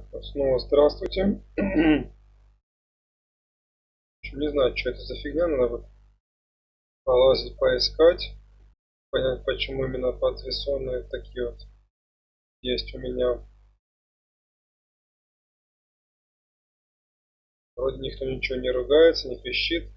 Так, снова здравствуйте. Не знаю, что это за фигня, надо вот полазить, поискать, понять, почему именно подвесонные такие вот есть у меня. Вроде никто ничего не ругается, не пищит.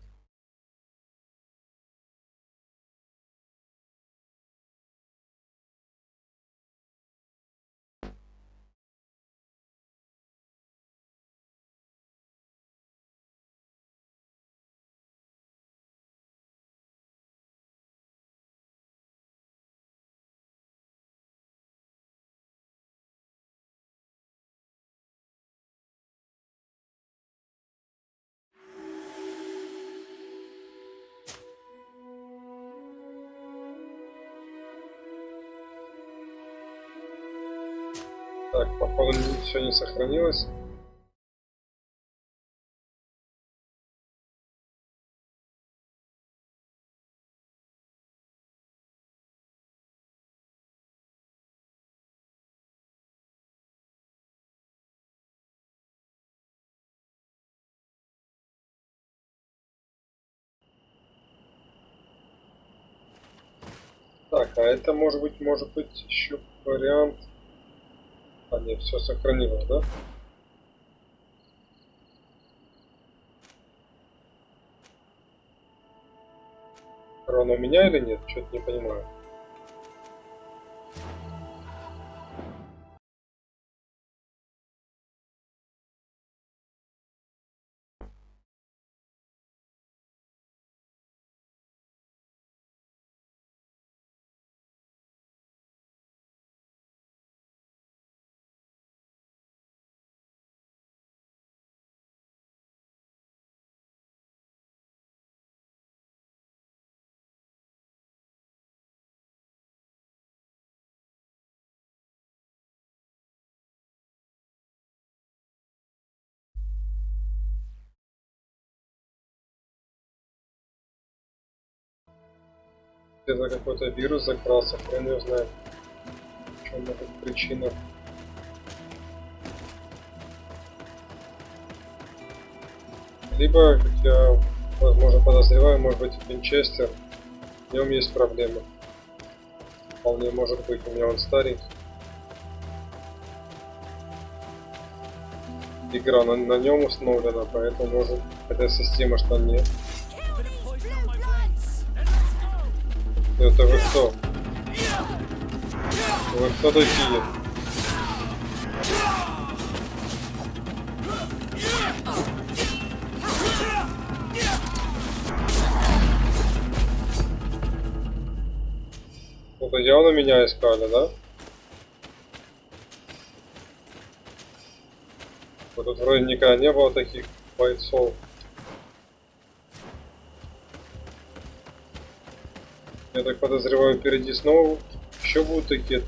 Так, походу все не сохранилось. Так, а это может быть еще вариант. А нет, все сохранилось, да? Корона у меня или нет? Что-то не понимаю. Где-то какой-то вирус закрался, хрен его знает. В чем может причина. Либо, как я возможно подозреваю, может быть Винчестер, в нем есть проблемы. Вполне может быть, у меня он старенький. Игра на нем установлена, поэтому может эта система что нет. Это вы кто? Вы кто такие? Это явно меня искали, да? Вот тут вроде никогда не было таких бойцов. Я так подозреваю, впереди снова еще будут такие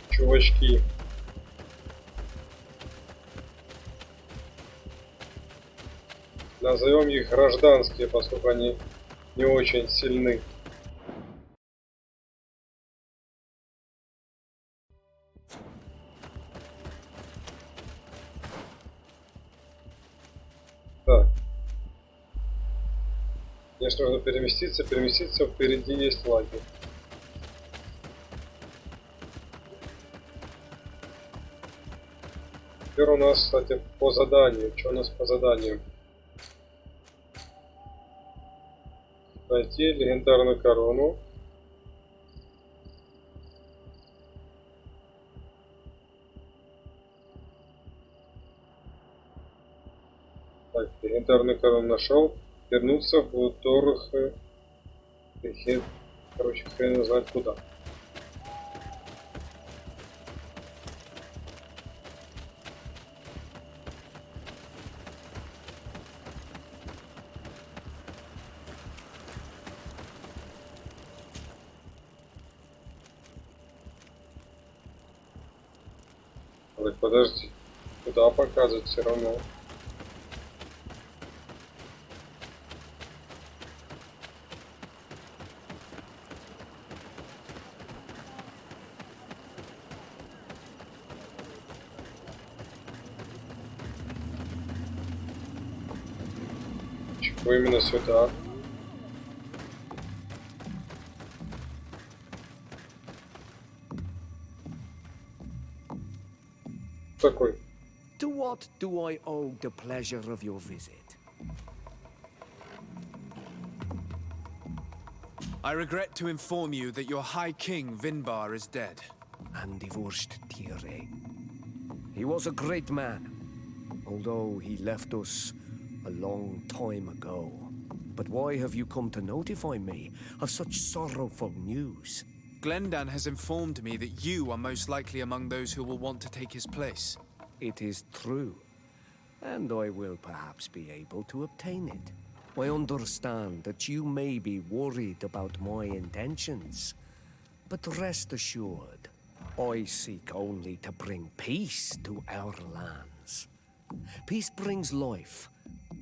чувачки. Назовем их гражданские, поскольку они не очень сильны. Так. Конечно, нужно переместиться, впереди есть лагерь. Теперь у нас, кстати, по заданию. Что у нас по заданию? Найти легендарную корону. Так, легендарную корону нашел. Вернуться в Торх. Короче, хрен знает куда. Так, подожди. Куда показывать все равно? Почему именно сюда? Такой. To what do I owe the pleasure of your visit? I regret to inform you that your High King, Vinbar, is dead. And divorced Tire. He was a great man, although he left us a long time ago. But why have you come to notify me of such sorrowful news? Glendan has informed me that you are most likely among those who will want to take his place. It is true, and I will perhaps be able to obtain it. I understand that you may be worried about my intentions, but rest assured, I seek only to bring peace to our lands. Peace brings life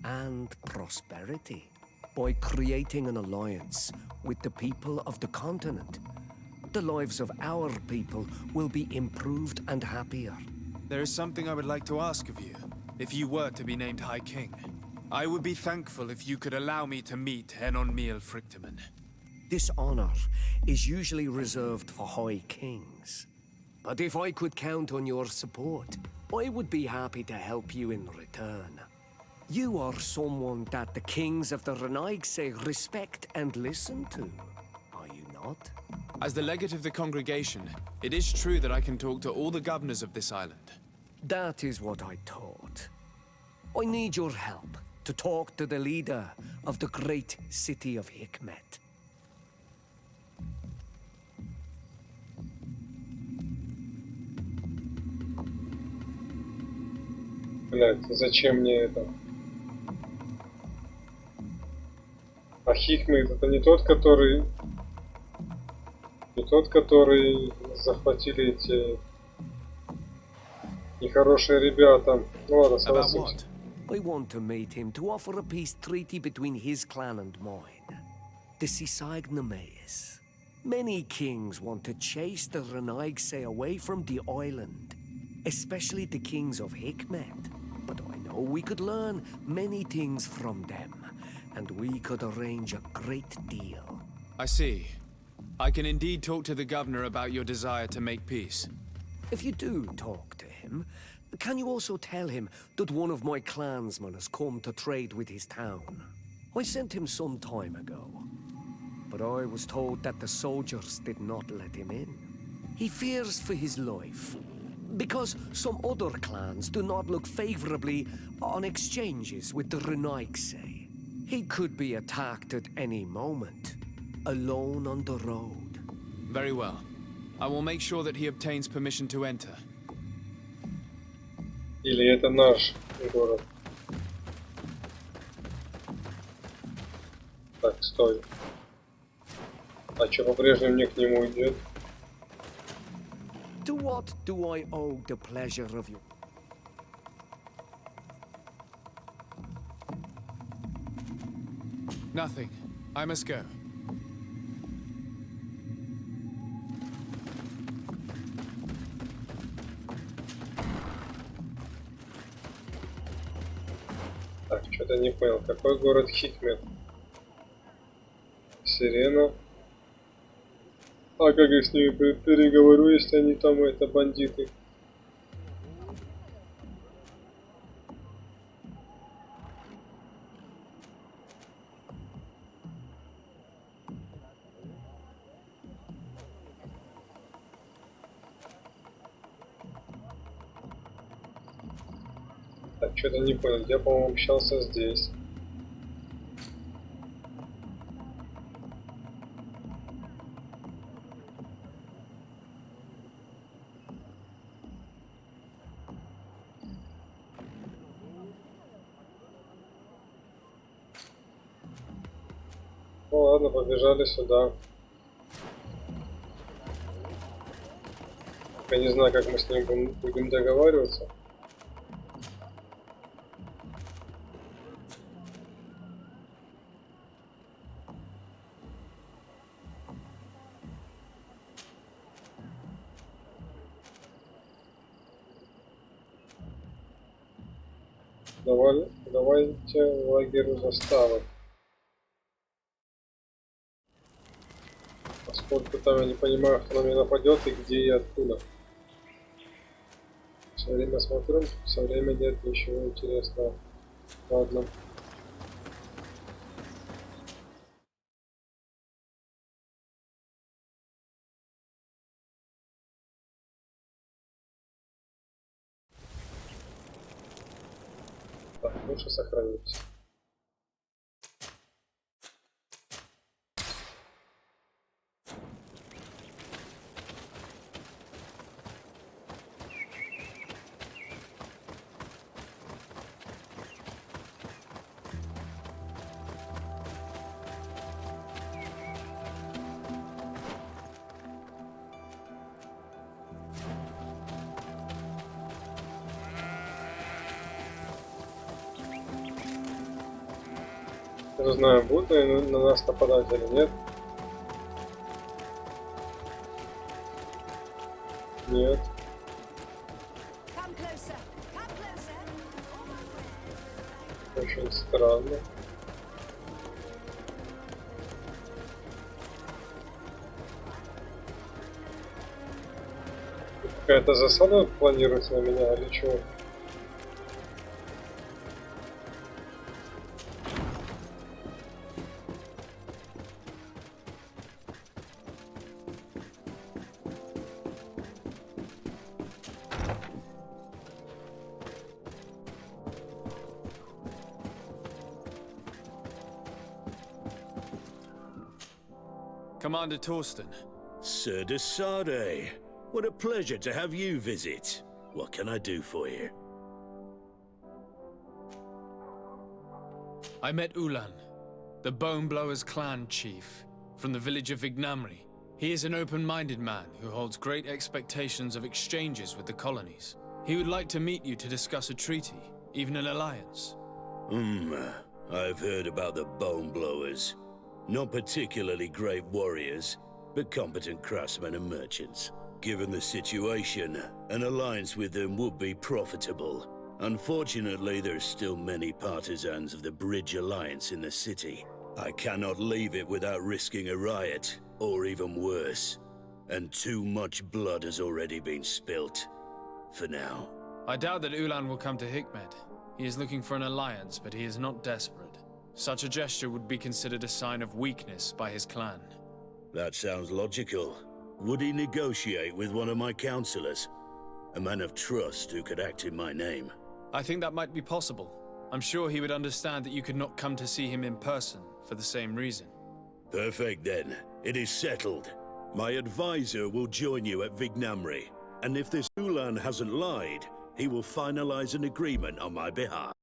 and prosperity. By creating an alliance with the people of the continent, the lives of our people will be improved and happier. There is something I would like to ask of you, if you were to be named High King. I would be thankful if you could allow me to meet Henon Miel Frichtemann. This honor is usually reserved for High Kings. But if I could count on your support, I would be happy to help you in return. You are someone that the kings of the Renaigse respect and listen to, are you not? As the legate of the congregation, it is true that I can talk to all the governors of this island. That is what I thought. I need your help to talk to the leader of the great city of Hikmet. Блять, зачем мне это? А Хикмет это не тот, который... Не тот, который захватили эти нехорошие ребята. Ну ладно, About согласимся. what? I want to meet him to offer a peace treaty between his clan and mine. The Sisagnameis. Many kings want to chase the Renaigse away from the island, especially the kings of Hikmet. But I know we could learn many things from them, and we could arrange a great deal. I see. I can indeed talk to the governor about your desire to make peace. If you do talk to him, can you also tell him that one of my clansmen has come to trade with his town? I sent him some time ago, but I was told that the soldiers did not let him in. He fears for his life, because some other clans do not look favorably on exchanges with the Renaigse. He could be attacked at any moment, alone on the road. Very well. I will make sure that he obtains permission to enter. Или это наш город? Так, стой. А чё по-прежнему не к нему идет? To what do I owe the pleasure of you? Nothing. I must go. Так, что-то не понял. Какой город Хикмет? Сирена. А как я с ними переговорю, если они там это бандиты? Так, что-то не понял. Я, по-моему, общался здесь. Ну ладно, побежали сюда. Я не знаю, как мы с ним будем договариваться. Давайте лагерю заставы. Сколько там я не понимаю, кто на меня нападет и где и откуда. Все время смотрю, все время нет ничего интересного. Ладно. Так, лучше сохранить. Не знаю, будут ли на нас нападать или нет. Нет. Очень странно. Какая-то засада планируется на меня или чего? Commander Torsten. Sir de Sade, what a pleasure to have you visit. What can I do for you? I met Ulan, the Boneblowers clan chief, from the village of Vignamri. He is an open-minded man who holds great expectations of exchanges with the colonies. He would like to meet you to discuss a treaty, even an alliance. I've heard about the Boneblowers. Not particularly great warriors, but competent craftsmen and merchants. Given the situation, an alliance with them would be profitable. Unfortunately, there's still many partisans of the Bridge Alliance in the city. I cannot leave it without risking a riot, or even worse. And too much blood has already been spilt. For now. I doubt that Ulan will come to Hikmed. He is looking for an alliance, but he is not desperate. Such a gesture would be considered a sign of weakness by his clan. That sounds logical. Would he negotiate with one of my counselors? A man of trust who could act in my name. I think that might be possible. I'm sure he would understand that you could not come to see him in person for the same reason. Perfect then. It is settled. My advisor will join you at Vignamri. And if this Ulan hasn't lied, he will finalize an agreement on my behalf.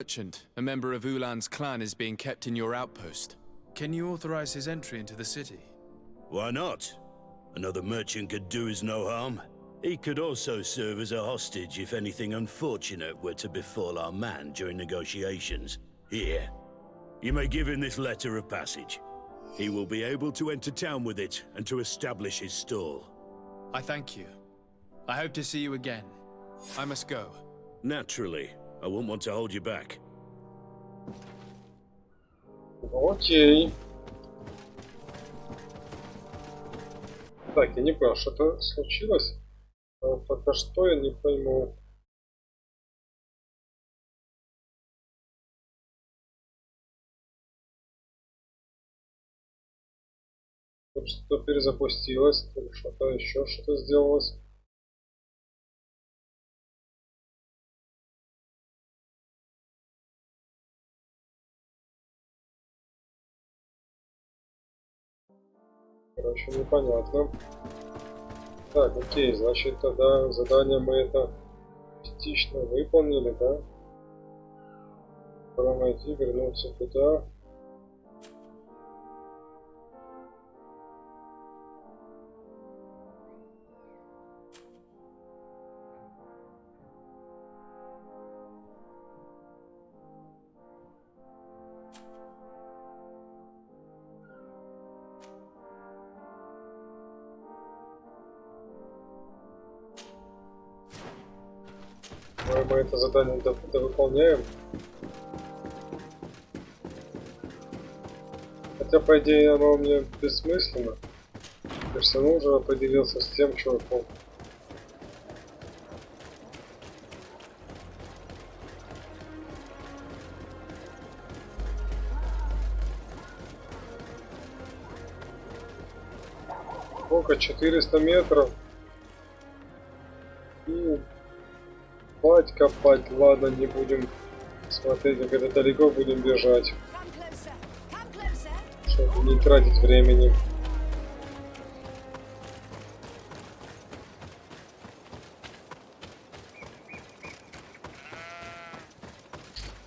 Merchant, a member of Ulan's clan, is being kept in your outpost. Can you authorize his entry into the city? Why not? Another merchant could do us no harm. He could also serve as a hostage if anything unfortunate were to befall our man during negotiations. Here, you may give him this letter of passage. He will be able to enter town with it and to establish his stall. I thank you. I hope to see you again. I must go. Naturally. I won't want to hold you back. Окей. Так, я не понял, что-то случилось? Пока что я не пойму. Тут что-то перезапустилось, тут что-то еще что-то сделалось. Короче, непонятно. Так, окей, значит тогда задание мы это частично выполнили, да? Пора найти, вернуться туда. Мы это задание выполняем. Хотя, по идее, оно мне бессмысленно. Я все равно уже определился с тем чуваком. Сколько? 400 метров. И копать. Ладно, не будем смотреть, как это далеко, будем бежать. Чтобы не тратить времени.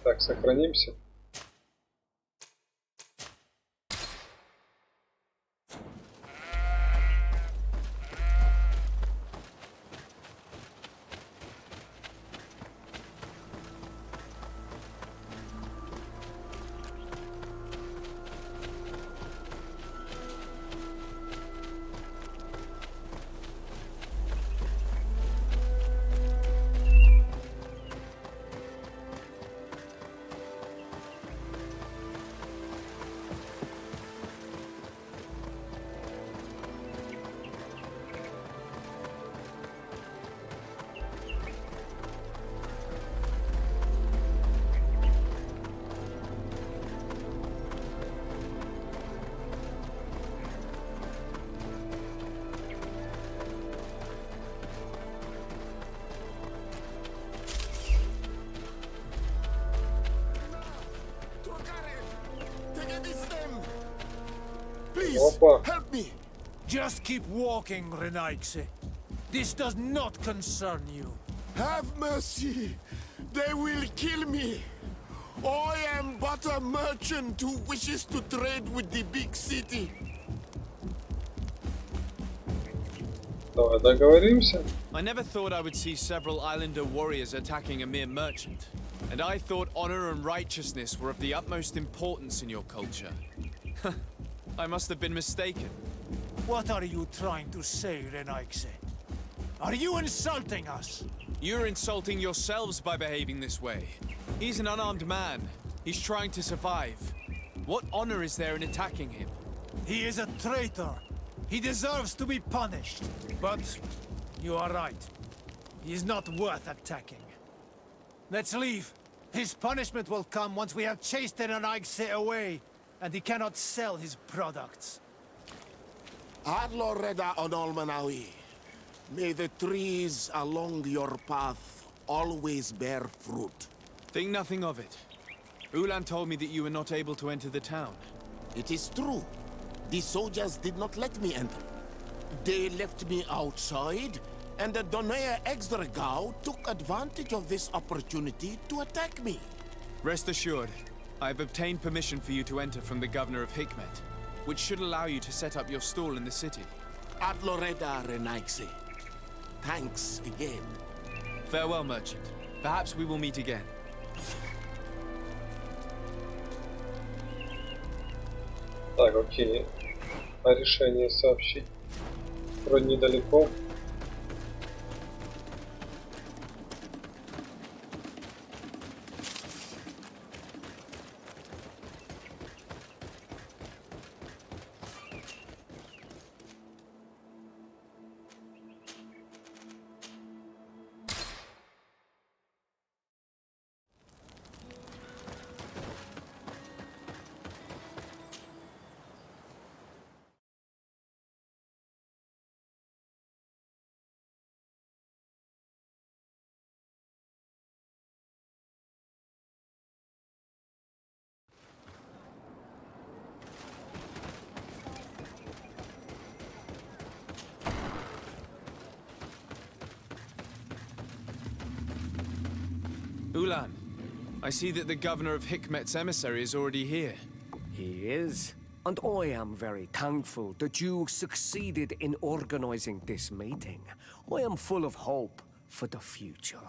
Так, сохранимся. Опа. Help me! Just keep walking, Renaigse. This does not concern you. Have mercy! They will kill me! I am but a merchant who wishes to trade with the big city. Давай договоримся. I never thought I would see several islander warriors attacking a mere merchant. And I thought honor and righteousness were of the utmost importance in your culture. I must have been mistaken. What are you trying to say, Renaigse? Are you insulting us? You're insulting yourselves by behaving this way. He's an unarmed man. He's trying to survive. What honor is there in attacking him? He is a traitor. He deserves to be punished. But you are right. He is not worth attacking. Let's leave. His punishment will come once we have chased Renaigse away, and he cannot sell his products. Adlo Reda Onolmanawi. May the trees along your path always bear fruit. Think nothing of it. Ulan told me that you were not able to enter the town. It is true. The soldiers did not let me enter. They left me outside, and the Donea Exdragao took advantage of this opportunity to attack me. Rest assured, I have obtained permission for you to enter from the governor of Hikmet, which should allow you to set up your stall in the city. Adloreda Renaigse. Thanks again. Farewell, merchant. Perhaps we will meet again. Так, окей. О решении сообщить. Вроде недалеко. Ulan, I see that the governor of Hikmet's emissary is already here. He is. And I am very thankful that you succeeded in organizing this meeting. I am full of hope for the future.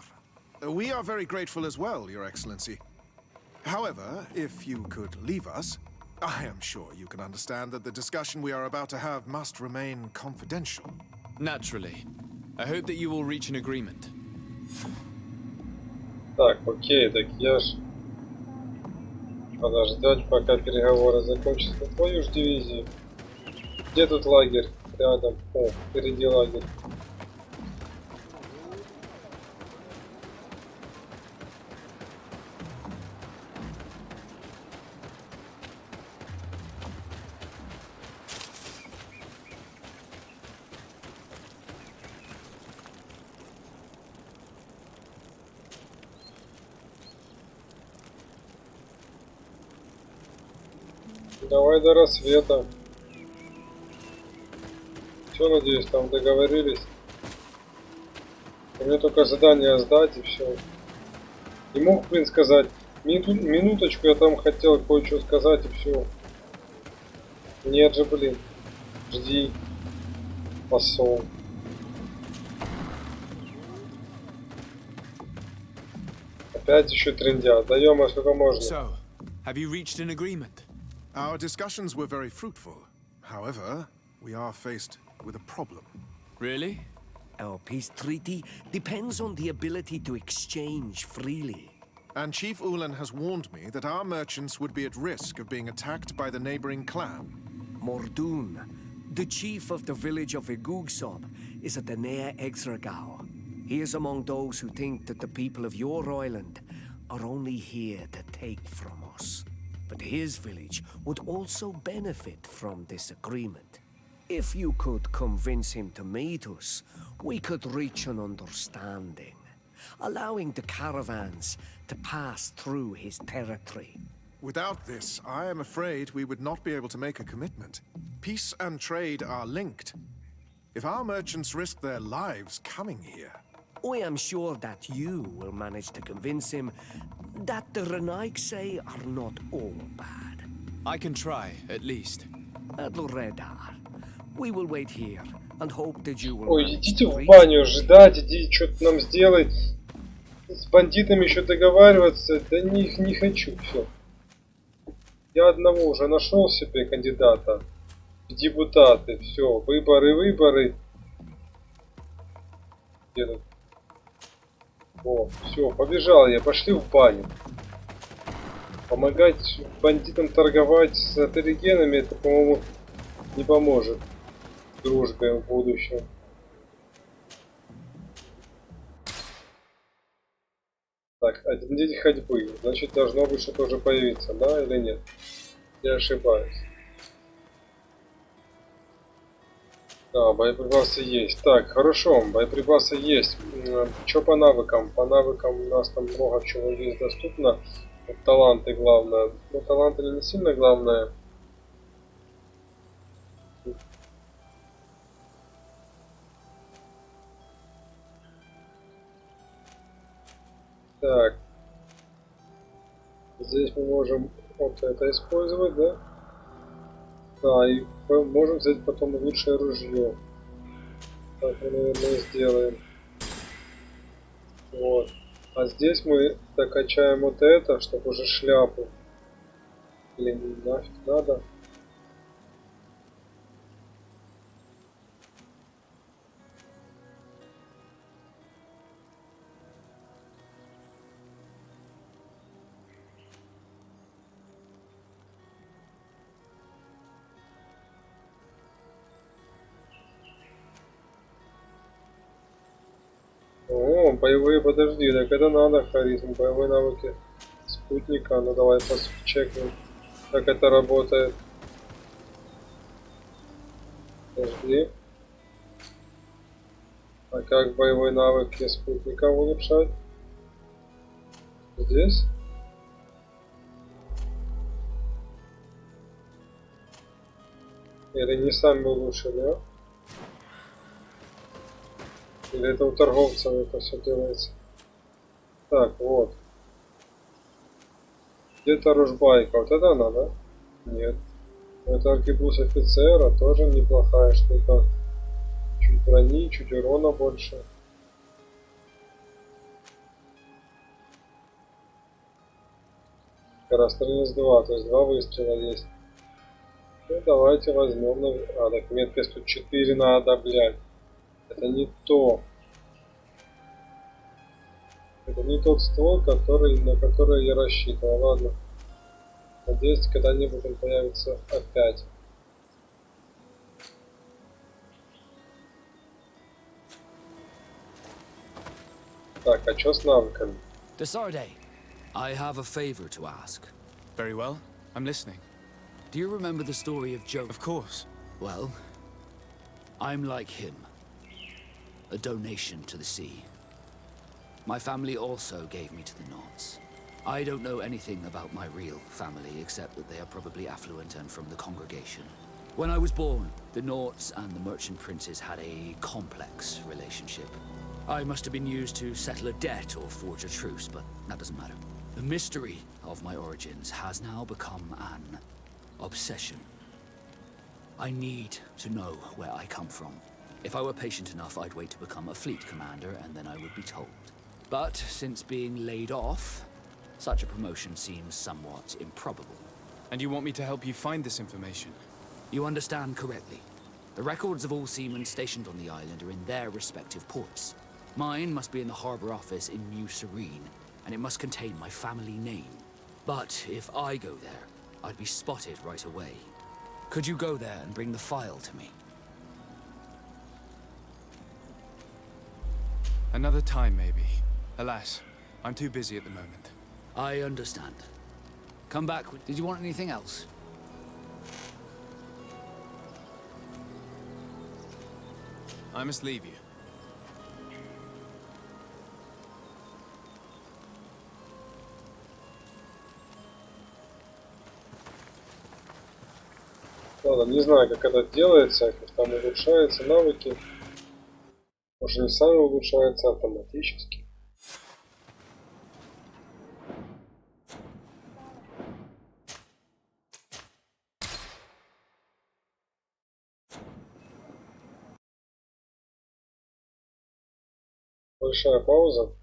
We are very grateful as well, Your Excellency. However, if you could leave us, I am sure you can understand that the discussion we are about to have must remain confidential. Naturally. I hope that you will reach an agreement. Так, окей, так я ж... Подождать, пока переговоры закончатся. Твою ж дивизию. Где тут лагерь? Рядом. О, впереди лагерь. Давай до рассвета. Все, надеюсь, там договорились. Мне только задание сдать и все. Не мог, блин, сказать. Минуточку, я там хотел кое-что сказать и все. Нет же, блин. Жди. Посол. Опять еще трындят. Даем, а сколько можно. So, have you reached an agreement? Our discussions were very fruitful. However, we are faced with a problem. Really? Our peace treaty depends on the ability to exchange freely. And Chief Ulan has warned me that our merchants would be at risk of being attacked by the neighboring clan. Mordoon, the chief of the village of Igugsob, is at the Nea Exragao. He is among those who think that the people of your island are only here to take from us. But his village would also benefit from this agreement. If you could convince him to meet us, we could reach an understanding, allowing the caravans to pass through his territory. Without this, I am afraid we would not be able to make a commitment. Peace and trade are linked. If our merchants risk their lives coming here... I am sure that you will manage to convince him that the Renaigse are not all bad. I can try, at least. Adloredar, we will wait here and hope that you will Ой, manage идите to в reach... баню, ждать, идите что-то нам сделать. С бандитами еще договариваться. Да не хочу, все. Я одного уже нашел себе кандидата в депутаты. Все, выборы. Где тут? О, все, побежал я, пошли в баню. Помогать бандитам торговать с аборигенами, это, по-моему, не поможет дружбе в будущем. Так, 1 день ходьбы. Значит, должно быть что-то уже появиться, да или нет? Я ошибаюсь. Да, боеприпасы есть. Так, хорошо, боеприпасы есть. Что по навыкам? По навыкам у нас там много чего есть доступно. Вот таланты главное. Ну, таланты не сильно главное. Так. Здесь мы можем вот это использовать, да? Да, и можем взять потом лучшее ружье. Так мы, наверное, сделаем. Вот. А здесь мы докачаем вот это, чтобы уже шляпу. Или нафиг надо. О, боевые, подожди, так это надо харизм, боевые навыки спутника. Ну давай чекнем, как это работает. Подожди. А как боевые навыки спутника улучшать? Здесь? Или не сами улучшили, а? Или это у торговцев это все делается? Так, вот. Где-то ружбайка. Вот это она, да? Нет. Это аркебуз офицера. Тоже неплохая штука. Чуть брони, чуть урона больше. Скорострельность 2. То есть 2 выстрела есть. Ну давайте возьмем. А, так меткость тут 4 надо, блядь. Это не то. Это не тот ствол, на который я рассчитывал. Ладно. Надеюсь, когда-нибудь он появится опять. Так, а что с навыками? Desarde, I have a favor to ask. Very well. I'm listening. Do you remember the story of Joe? Of course. Well, I'm like him. A donation to the sea. My family also gave me to the Knots. I don't know anything about my real family, except that they are probably affluent and from the congregation. When I was born, the Knots and the merchant princes had a complex relationship. I must have been used to settle a debt or forge a truce, but that doesn't matter. The mystery of my origins has now become an obsession. I need to know where I come from. If I were patient enough, I'd wait to become a fleet commander, and then I would be told. But since being laid off, such a promotion seems somewhat improbable. And you want me to help you find this information? You understand correctly. The records of all seamen stationed on the island are in their respective ports. Mine must be in the harbor office in New Serene, and it must contain my family name. But if I go there, I'd be spotted right away. Could you go there and bring the file to me? Another time, maybe. Alas, I'm too busy at the moment. I understand. Come back. Did you want anything else? I must leave you. Ладно, не знаю, как это делается, как там улучшаются навыки. Может, не сами улучшаются автоматически. Большая пауза.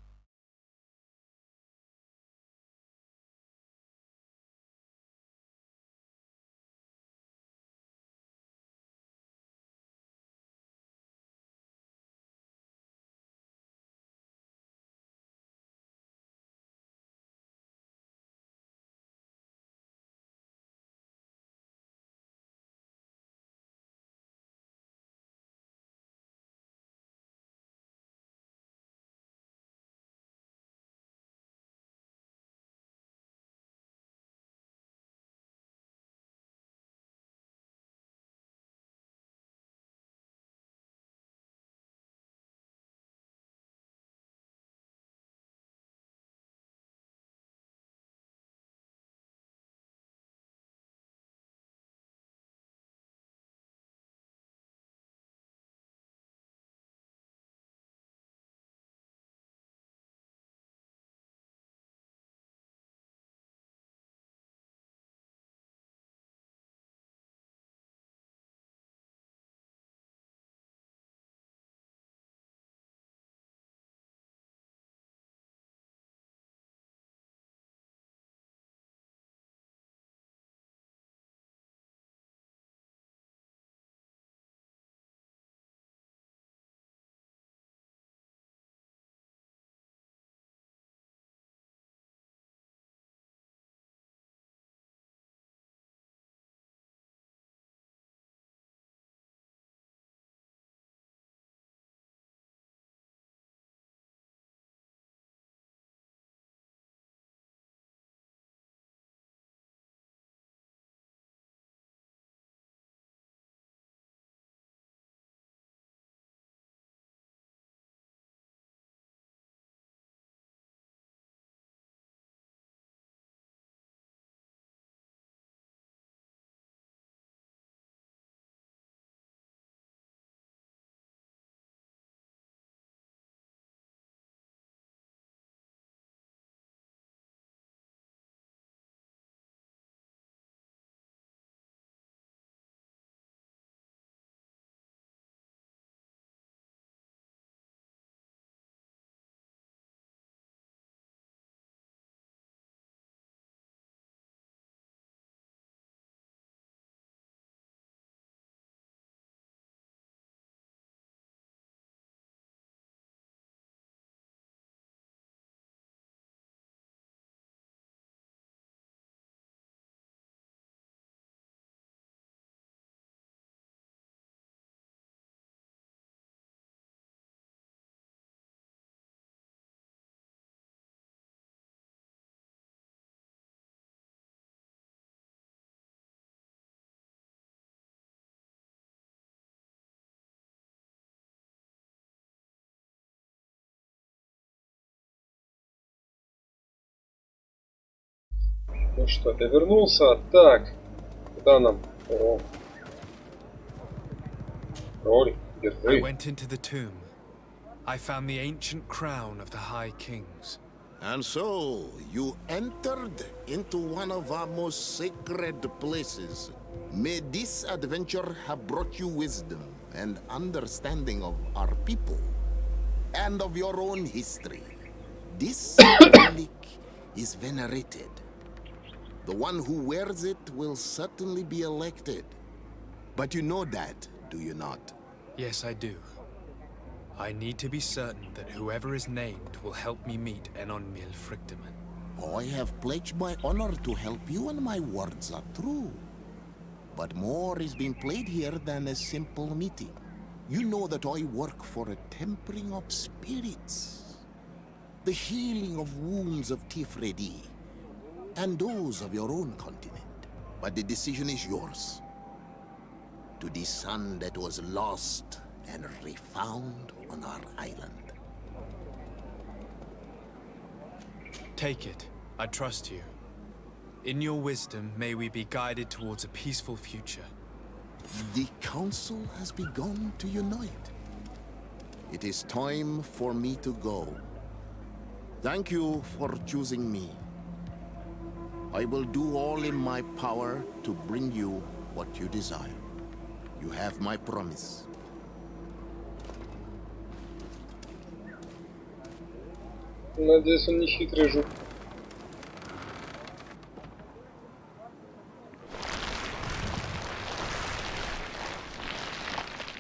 Ну что, ты вернулся? Так. Куда нам? О. Король, I держи. went into the tomb. I found the ancient crown of the High Kings. And so, you entered into one of our most sacred places. May this adventure have brought you wisdom and understanding of our people and of your own history. This relic is venerated. The one who wears it will certainly be elected. But you know that, do you not? Yes, I do. I need to be certain that whoever is named will help me meet Enon Mil Frictiman. I have pledged my honor to help you, and my words are true. But more is being played here than a simple meeting. You know that I work for a tempering of spirits, the healing of wounds of Tifredi, and those of your own continent. But the decision is yours. To the son that was lost and refound on our island. Take it. I trust you. In your wisdom, may we be guided towards a peaceful future. The council has begun to unite. It is time for me to go. Thank you for choosing me. I will do all in my power to bring you what you desire. You have my promise. Надеюсь, он не хитрый жук.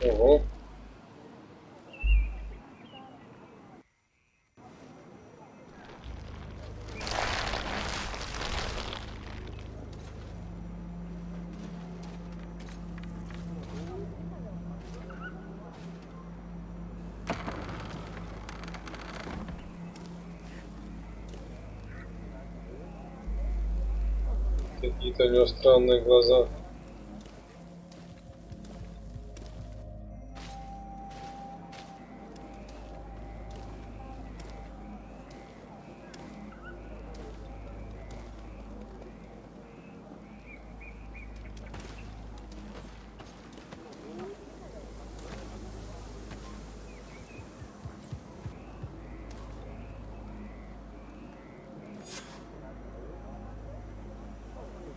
Ого. Какие-то у него странные глаза.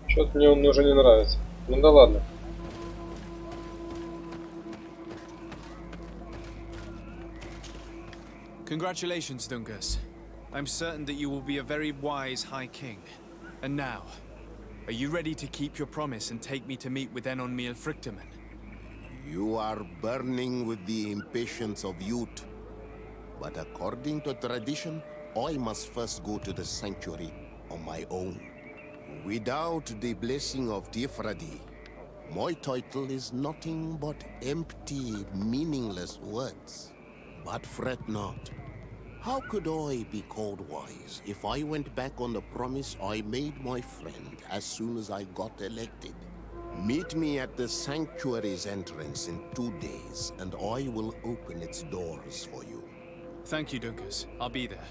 Что-то мне он уже не нравится. Ну да ладно. Congratulations, Dungus. I'm certain that you will be a very wise High King. And now, are you ready to keep your promise and take me to meet with Enon Mil Frictiman? You are burning with the impatience of youth. But according to tradition, I must first go to the sanctuary on my own. Without the blessing of Tifradi, my title is nothing but empty, meaningless words. But fret not. How could I be called wise if I went back on the promise I made my friend as soon as I got elected? Meet me at the sanctuary's entrance in 2 days, and I will open its doors for you. Thank you, Dungus. I'll be there.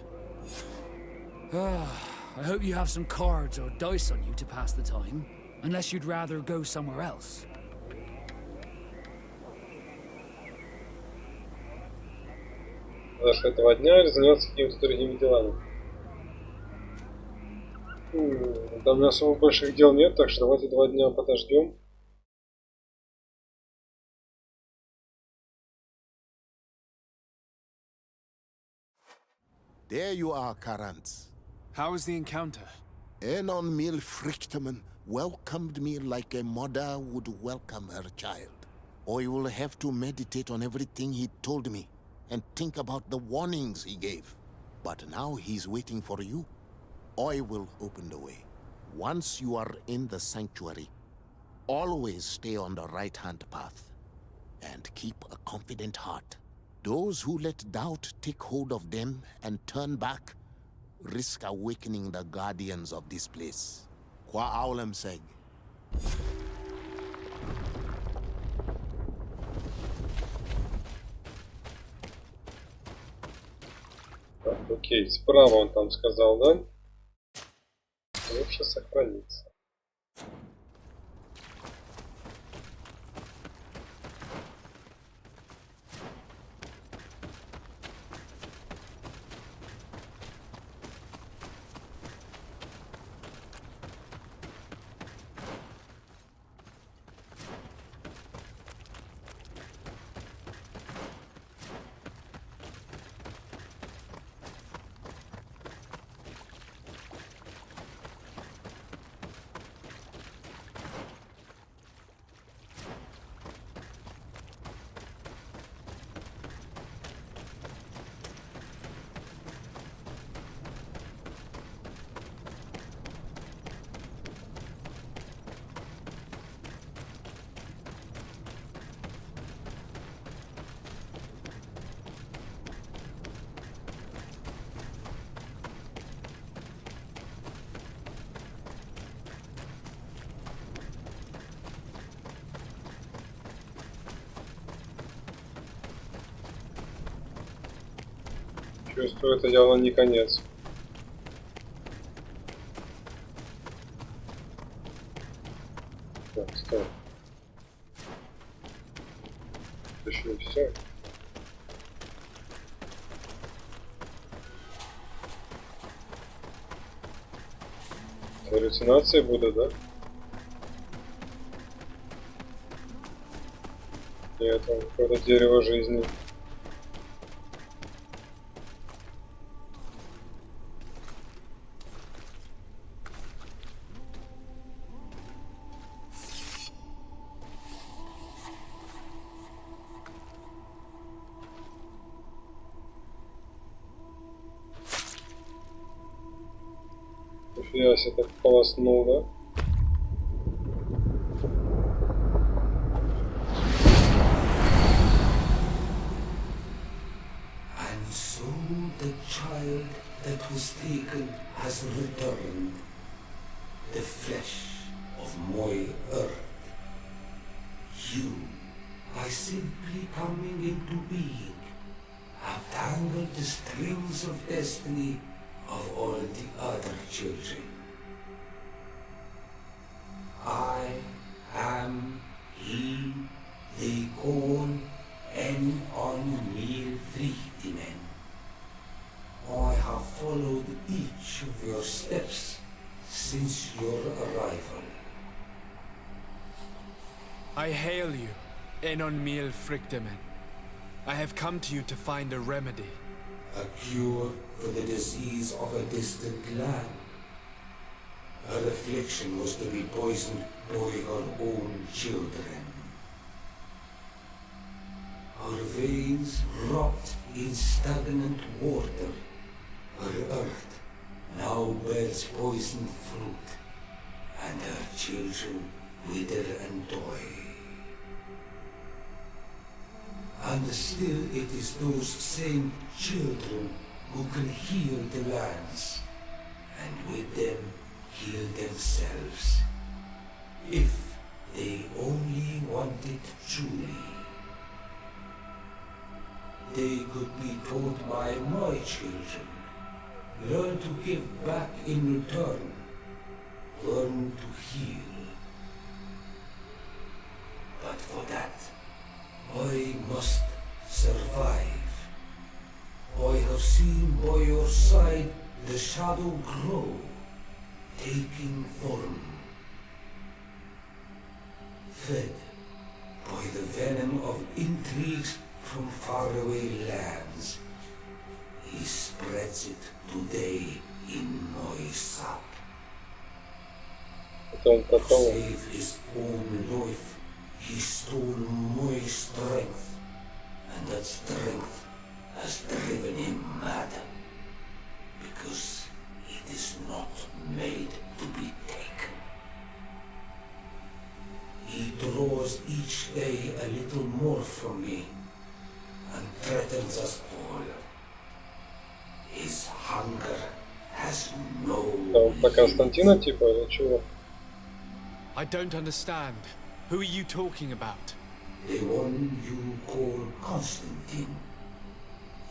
I hope you have some cards or dice on you to pass the time, unless you'd rather go somewhere else. Даже этого дня или заниматься какими-то другими делами. Там у меня особо больших дел нет, так что давайте 2 дня подождем. There you are, Karants. How was the encounter? Enon Mil Frictiman welcomed me like a mother would welcome her child. I will have to meditate on everything he told me and think about the warnings he gave. But now he's waiting for you. I will open the way. Once you are in the sanctuary, always stay on the right-hand path and keep a confident heart. Those who let doubt take hold of them and turn back risk awakening the guardians of this place. Qua aulem seg. Так, окей, справа он там сказал, да? Лучше сохраниться. Чувствую, это явно не конец. Так, стой. Еще и все. Галлюцинации будут, да? Нет, там какое-то дерево жизни. Я себе так полоснул, да? And so the child that was taken has returned, the flesh of my earth. You, by simply coming into being, have tangled the strings of destiny of all the other children. I am he they call en on mere vrienden. I have followed each of your steps since your arrival. I hail you, Enon Miel Frichtemen. I have come to you to find a remedy. A cure for the disease of a distant land. Her affliction was to be poisoned by her own children. Her veins rot in stagnant water. Her earth now bears poisoned fruit, and her children wither and die. And still it is those same children who can heal the lands, and with them heal themselves, if they only want it truly. They could be taught by my children, learn to give back in return, learn to heal. But for that, I must survive. I have seen by your side the shadow grow, taking form. Fed by the venom of intrigues from faraway lands, he spreads it today in my sap. To save his own life, he stole my strength, and that strength has driven him mad, because it is not made to be taken. He draws each day a little more from me, and threatens us all. His hunger has no Про Константина типа или чего? I don't understand. Who are you talking about? The one you call Constantine.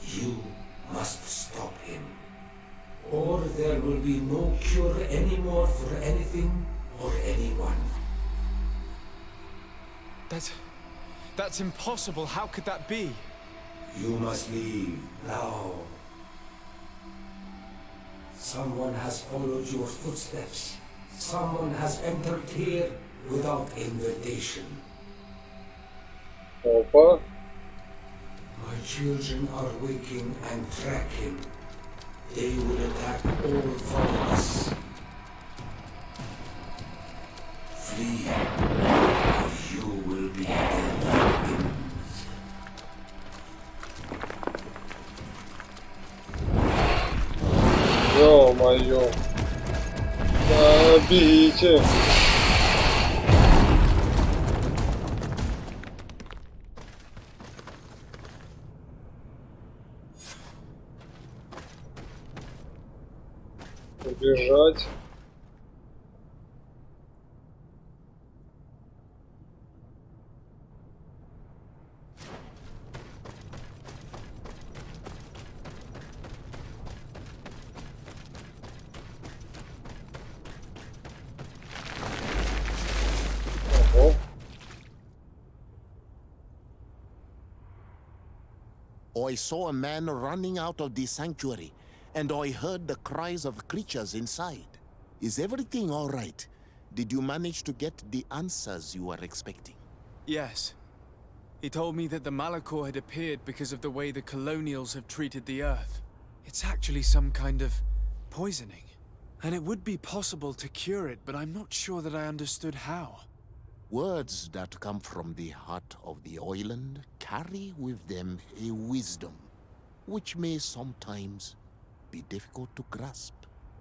You must stop him, or there will be no cure anymore for anything or anyone. That's impossible. How could that be? You must leave now. Someone has followed your footsteps. Someone has entered here without invitation. Опа. My children are waking and tracking. They will attack all four of us. Flee, or you will be their victims. Ё-моё. Да, бегите. Убежать. Ого. I saw a man running out of the sanctuary, and I heard the cries of creatures inside. Is everything all right? Did you manage to get the answers you were expecting? Yes. He told me that the Malachor had appeared because of the way the colonials have treated the Earth. It's actually some kind of poisoning. And it would be possible to cure it, but I'm not sure that I understood how. Words that come from the heart of the island carry with them a wisdom, which may sometimes be difficult to grasp.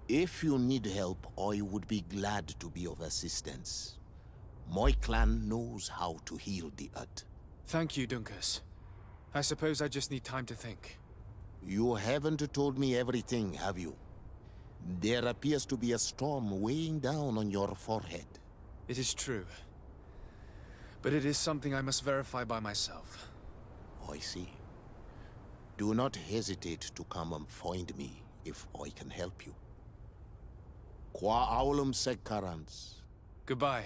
If you need help, I would be glad to be of assistance. My clan knows how to heal the earth. Thank you, Dunkus. I suppose I just need time to think. You haven't told me everything, have you? There appears to be a storm weighing down on your forehead. It is true. But it is something I must verify by myself. I see. Do not hesitate to come and find me if I can help you. Qua aulum secarans. Goodbye.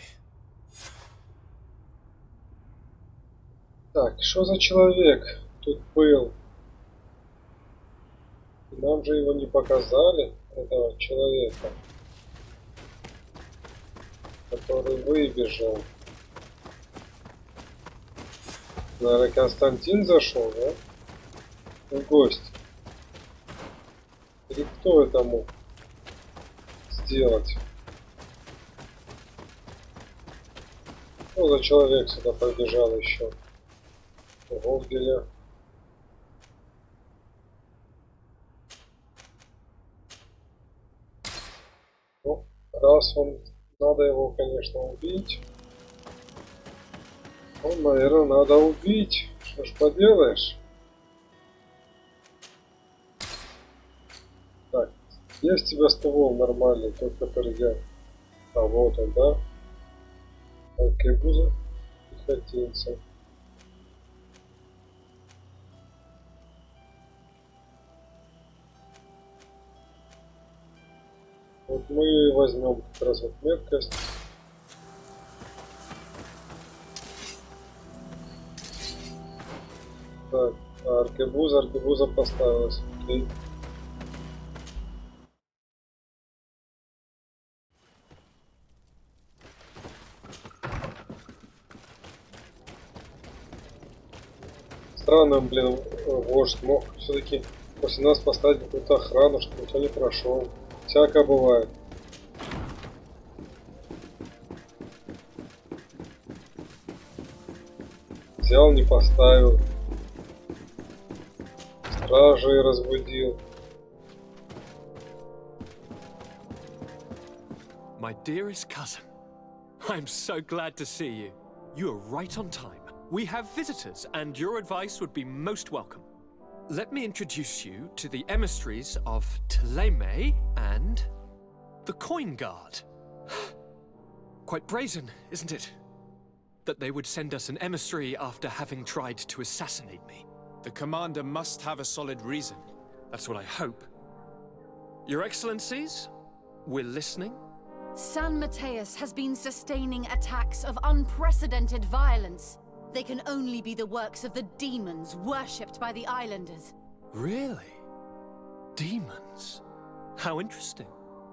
Так, что за человек тут был? Нам же его не показали, этого человека, который выбежал. Наверное, Константин зашел, да? В гости. Или кто это мог сделать? Что за человек сюда побежал еще? Ого, где я? Ну, раз он... Надо его, конечно, убить. Ну, наверное, надо убить. Что ж поделаешь? Так, есть у тебя ствол нормальный, тот, который я... А, вот он, да? Аркебуза пехотинца. Вот мы возьмем как раз вот меткость. Так, аркебуза поставилась. Окей. Странно, блин, вождь мог все-таки после нас поставить какую-то охрану, чтобы никто не прошел. Всякое бывает. Взял, не поставил. Стражей разбудил. My dearest cousin, I'm so glad to see you. You are right on time. We have visitors, and your advice would be most welcome. Let me introduce you to the emissaries of Ptolemy and the Coin Guard. Quite brazen, isn't it? That they would send us an emissary after having tried to assassinate me. The commander must have a solid reason. That's what I hope. Your Excellencies, we're listening. San Mateus has been sustaining attacks of unprecedented violence. They can only be the works of the demons worshipped by the islanders. Really? Demons? How interesting.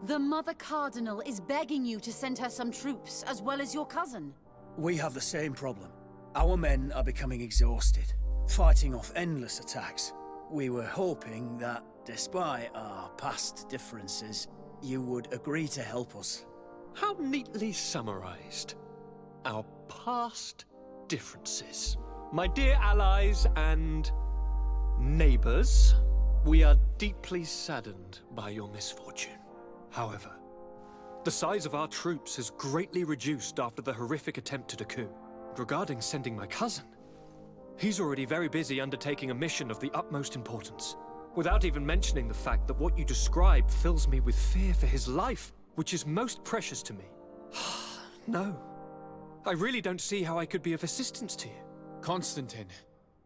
The Mother Cardinal is begging you to send her some troops, as well as your cousin. We have the same problem. Our men are becoming exhausted, fighting off endless attacks. We were hoping that, despite our past differences, you would agree to help us. How neatly summarized. Our past differences. My dear allies and neighbors, we are deeply saddened by your misfortune. However, the size of our troops has greatly reduced after the horrific attempt at a coup. Regarding sending my cousin, he's already very busy undertaking a mission of the utmost importance, without even mentioning the fact that what you describe fills me with fear for his life, which is most precious to me. No, I really don't see how I could be of assistance to you. Constantine,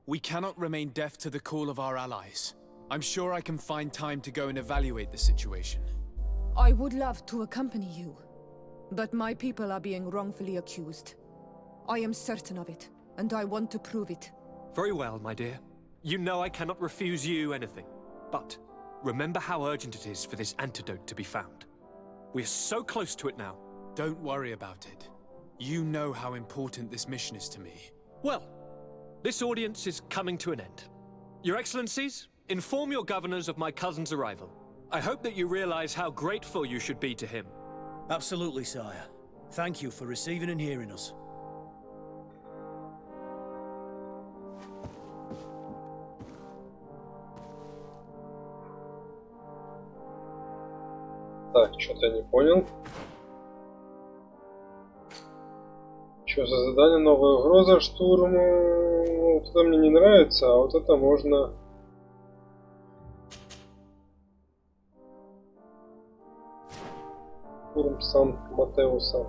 we cannot remain deaf to the call of our allies. I'm sure I can find time to go and evaluate the situation. I would love to accompany you, but my people are being wrongfully accused. I am certain of it, and I want to prove it. Very well, my dear. You know I cannot refuse you anything. But remember how urgent it is for this antidote to be found. We're so close to it now. Don't worry about it. You know how important this mission is to me. Well, this audience is coming to an end. Your Excellencies, inform your governors of my cousin's arrival. I hope that you realize how grateful you should be to him. Absolutely, sire. Thank you for receiving and hearing us. Так, что-то я не понял. Что за задание? Новая угроза, штурм. Вот это мне не нравится, а вот это можно... Штурм Сан-Матеуса.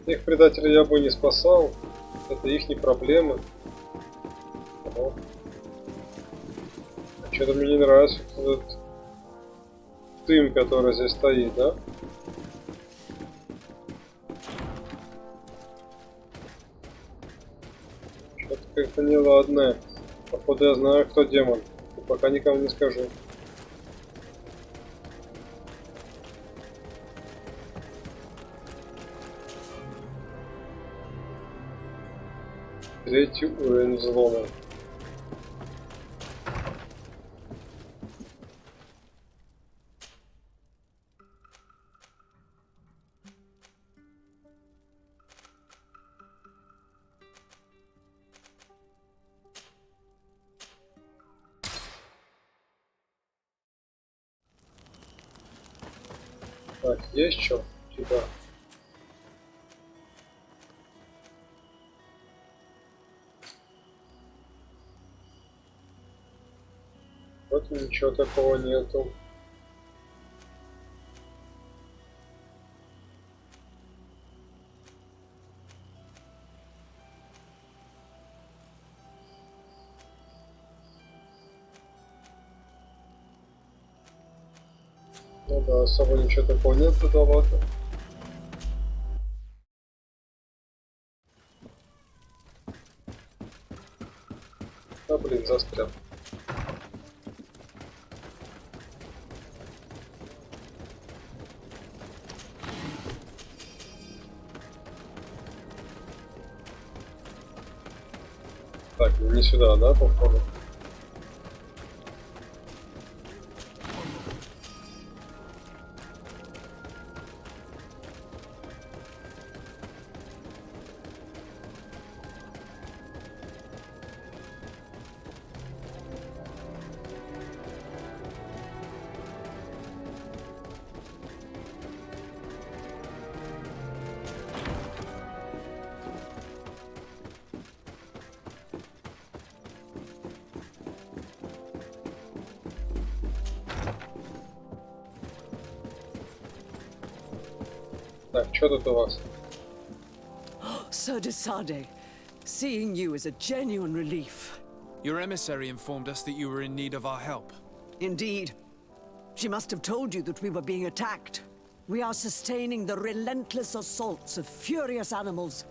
Их предателей я бы не спасал. Это их не проблемы. Что-то мне не нравится вот этот дым, который здесь стоит, да? Что-то как-то неладное. Походу я знаю, кто демон. И пока никому не скажу. Третий уровень взлома. Так, есть что? Туда. Вот ничего такого нету. Ну да, особо ничего такого нет задавато. А блин, застрял. Так, не сюда, да, походу? Так, что тут у вас? Sir de Sade, Seeing you is a genuine relief. Your emissary informed us that you were in need of our help. Indeed. She must have told you that we were being attacked. We are sustaining the relentless assaults of furious animals,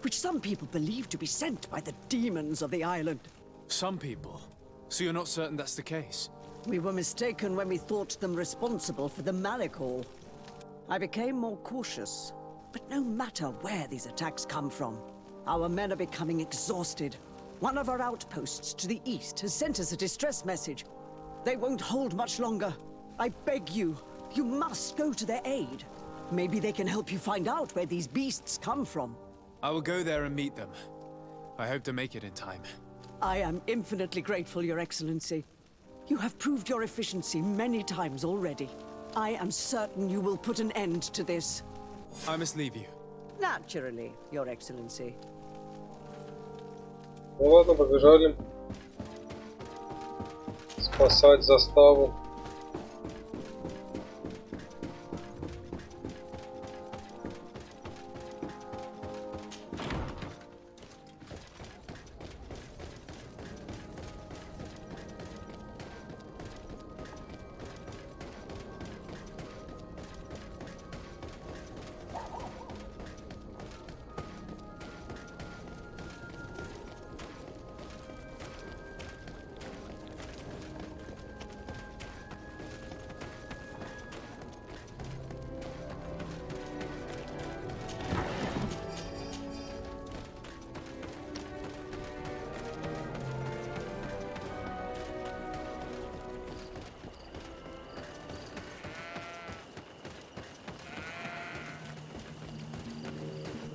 which some people believe to be sent by the demons of the island. Some people? So you're not certain that's the case? We were mistaken when we thought them responsible for the Malachor. I became more cautious. But no matter where these attacks come from, our men are becoming exhausted. One of our outposts to the east has sent us a distress message. They won't hold much longer. I beg you, you must go to their aid. Maybe they can help you find out where these beasts come from. I will go there and meet them. I hope to make it in time. I am infinitely grateful, Your Excellency. You have proved your efficiency many times already. I am certain you will put an end to this. I must leave you. Naturally, Your Excellency. Ну ладно, побежали. Спасать заставу.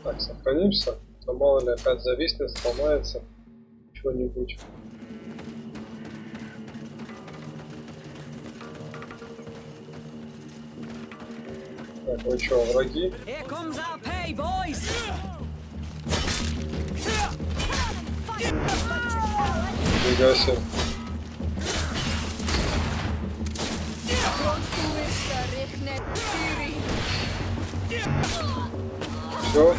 Так, сохранимся. А мало ли опять зависнет, сломается что-нибудь. Так, вы что, враги? Here comes our pay, boys! Нифига себе. Все.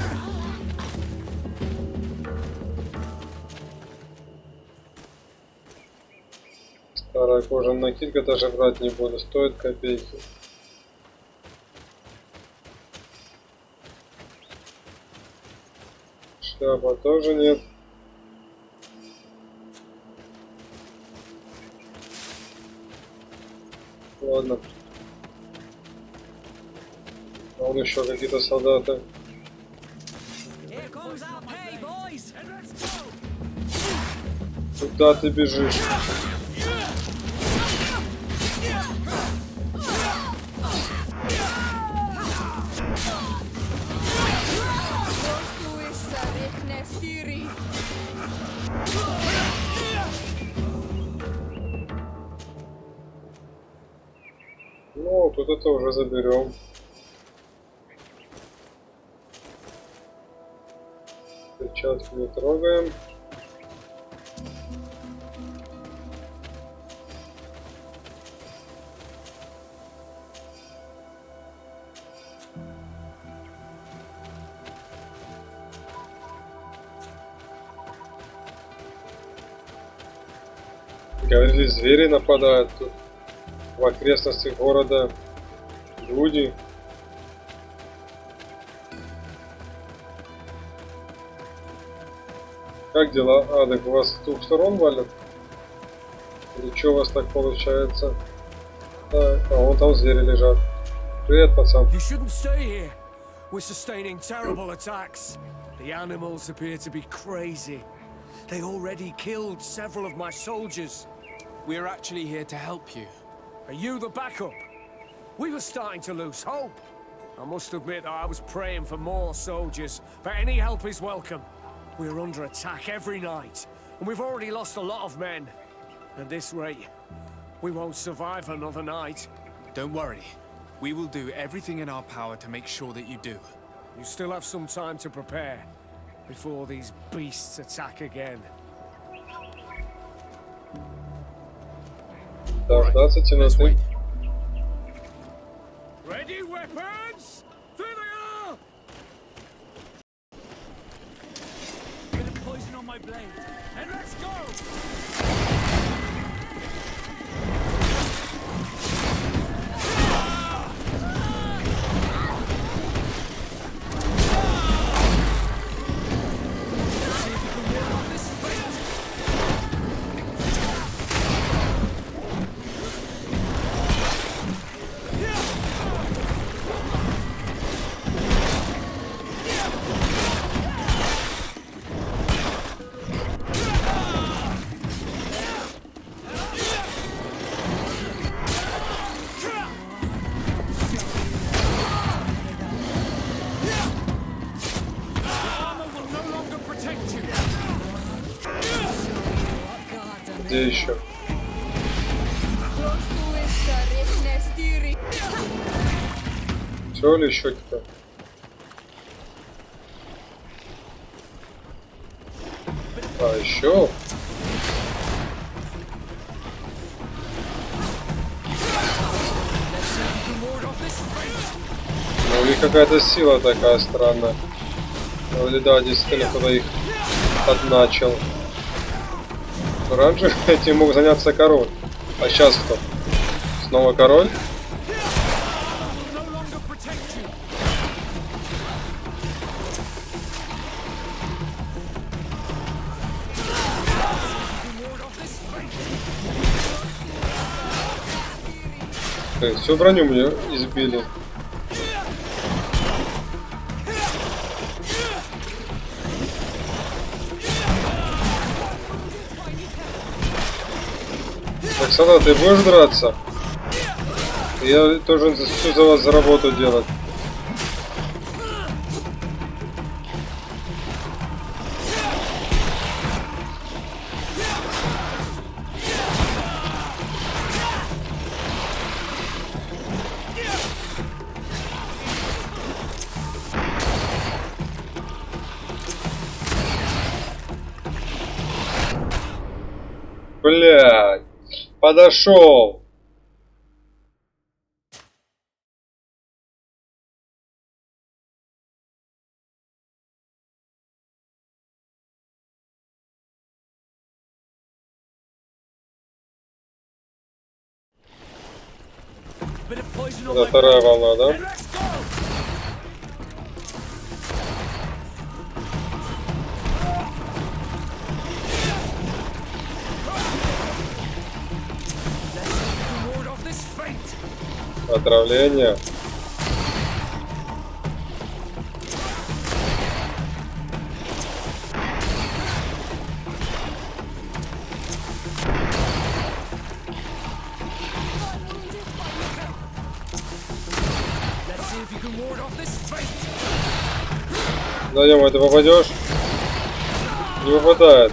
Старая кожаная накидка, даже брать не буду, стоит копейки. Шляпа тоже нет. Ладно. А вон еще какие-то солдаты. Куда ты бежишь? Ну, тут это уже заберем. Перчатку не трогаем. Говорили, звери нападают тут. В окрестностях города люди. Как дела? А, так у вас с двух сторон валят? Или что у вас так получается? Так, а вон там звери лежат. Привет, пацан. You shouldn't stay here. We're sustaining terrible attacks. The animals appear to be crazy. They already killed several of my soldiers. We're actually here to help you. Are you the backup? We were starting to lose hope. I must admit I was praying for more soldiers, but any help is welcome. We're under attack every night, and we've already lost a lot of men. At this rate, we won't survive another night. Don't worry. We will do everything in our power to make sure that you do. You still have some time to prepare, before these beasts attack again. Дождаться темноты. Ready, weapons? There they are! Bit of poison Где еще? Все ли еще кто? А еще? Ну и какая-то сила такая странная. Вроде да, действительно кто-то их подначил. Раньше этим мог заняться король. А сейчас кто? Снова король? Всю броню мне избили. Так, солдат, ты будешь драться? Я должен все за вас за работу делать. Блядь, подошел. Это вторая волна, да? Отравление. Даем, это попадешь? Не попадает.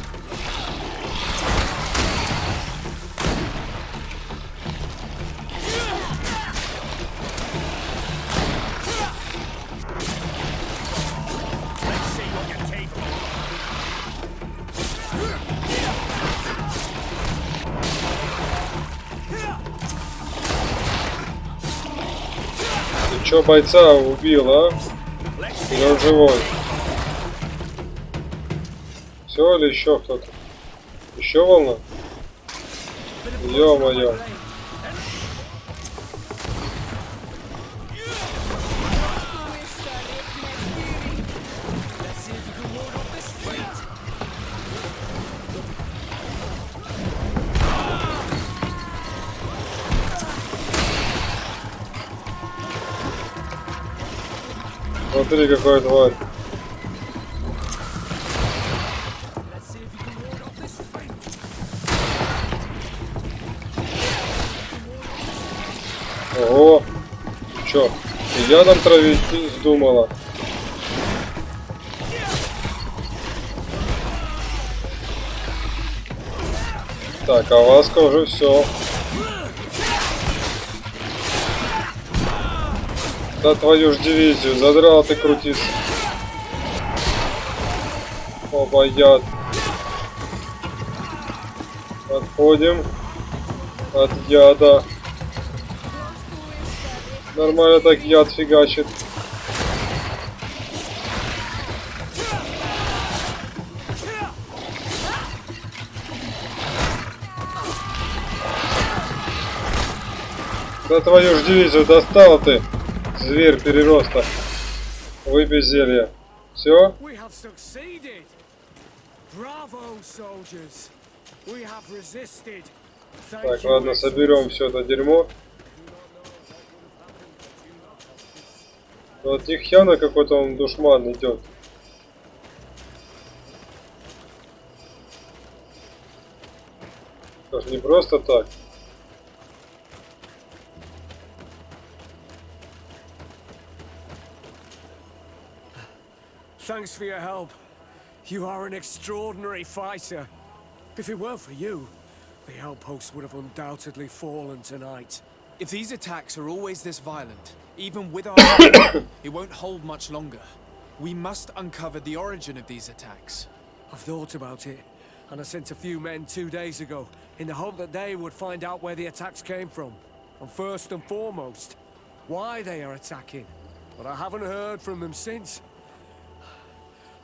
Ты чё, бойца убил, а? Или он живой? Все или еще кто-то? Еще волна? Ё-моё. Смотри, какой тварь. Ого! Чё, и ядом травить вздумала? Так, а Васка уже все. Да твою ж дивизию, задрал ты крутиться. Оба яд. Отходим от яда. Нормально так яд фигачит. Да твою ж дивизию достала ты, зверь перероста. Выпей зелье. Все? Так, ладно, соберем все это дерьмо. Но от них явно какой-то он душман идет. Это ж не просто так. Thanks for your help. You are an extraordinary fighter. If it weren't for you, The outpost would have undoubtedly fallen tonight. If these attacks are always this violent, even with our help, it won't hold much longer. We must uncover the origin of these attacks. I've thought about it, and I sent a few men 2 days ago in the hope that they would find out where the attacks came from. And first and foremost, why they are attacking. But I haven't heard from them since.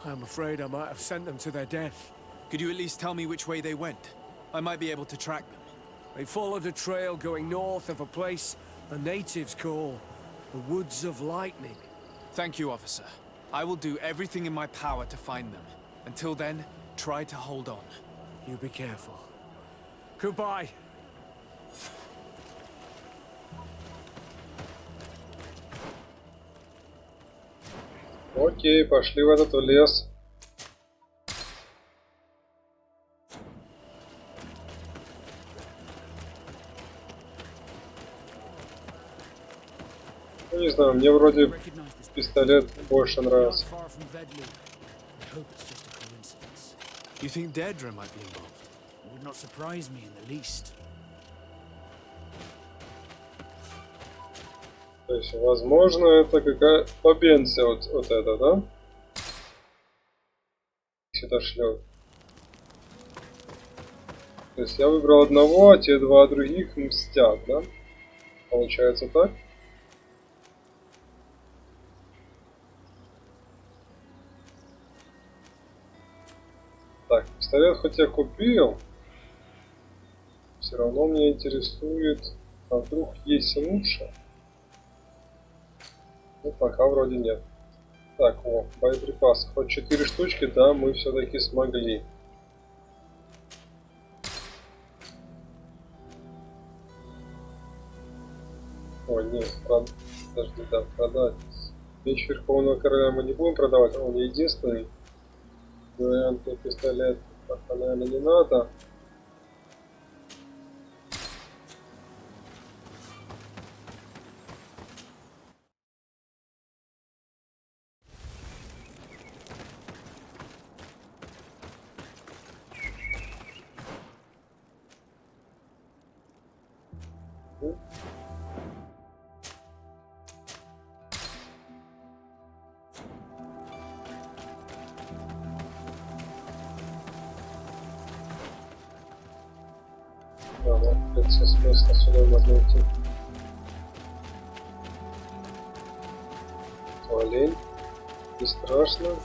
I'm afraid I might have sent them to their death. Could you at least tell me which way they went? I might be able to track them. They followed a trail going north of a place the natives call the Woods of Lightning. Thank you, officer. I will do everything in my power to find them. Until then, try to hold on. You be careful. Goodbye. Окей, пошли в этот лес. Ну, не знаю, мне вроде пистолет больше нравится. You think Deirdre might be involved? It would not surprise me in the least. То есть, возможно, это какая побенция вот это, да? Сюда шлет. То есть я выбрал одного, а те два других мстят, да? Получается так? Так, пистолет хоть я купил, все равно меня интересует, а вдруг есть лучше? Ну, пока вроде нет. Так, о, боеприпасы. Хоть 4 штучки, да, мы все-таки смогли. Ой, нет, подожди, да, продать. Меч Верховного Короля мы не будем продавать, он единственный вариант пистолет. Так, наверное, не надо. Нет смысла сюда можно идти. Олень. Не страшно.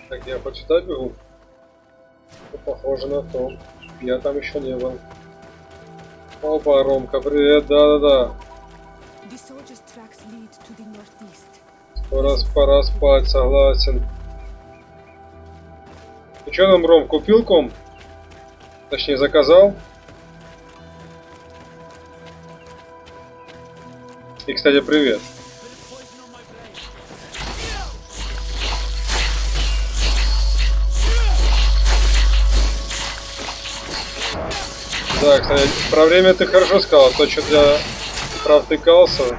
Так, я хоть сюда бегу? Ну, похоже на то. Я там еще не был. Опа, Ромка, привет, да-да-да. Пора спать, согласен. Ну что там, Ром, купил ком? Точнее, заказал? И, кстати, привет. Да, кстати, про время ты хорошо сказал, то что я провтыкался,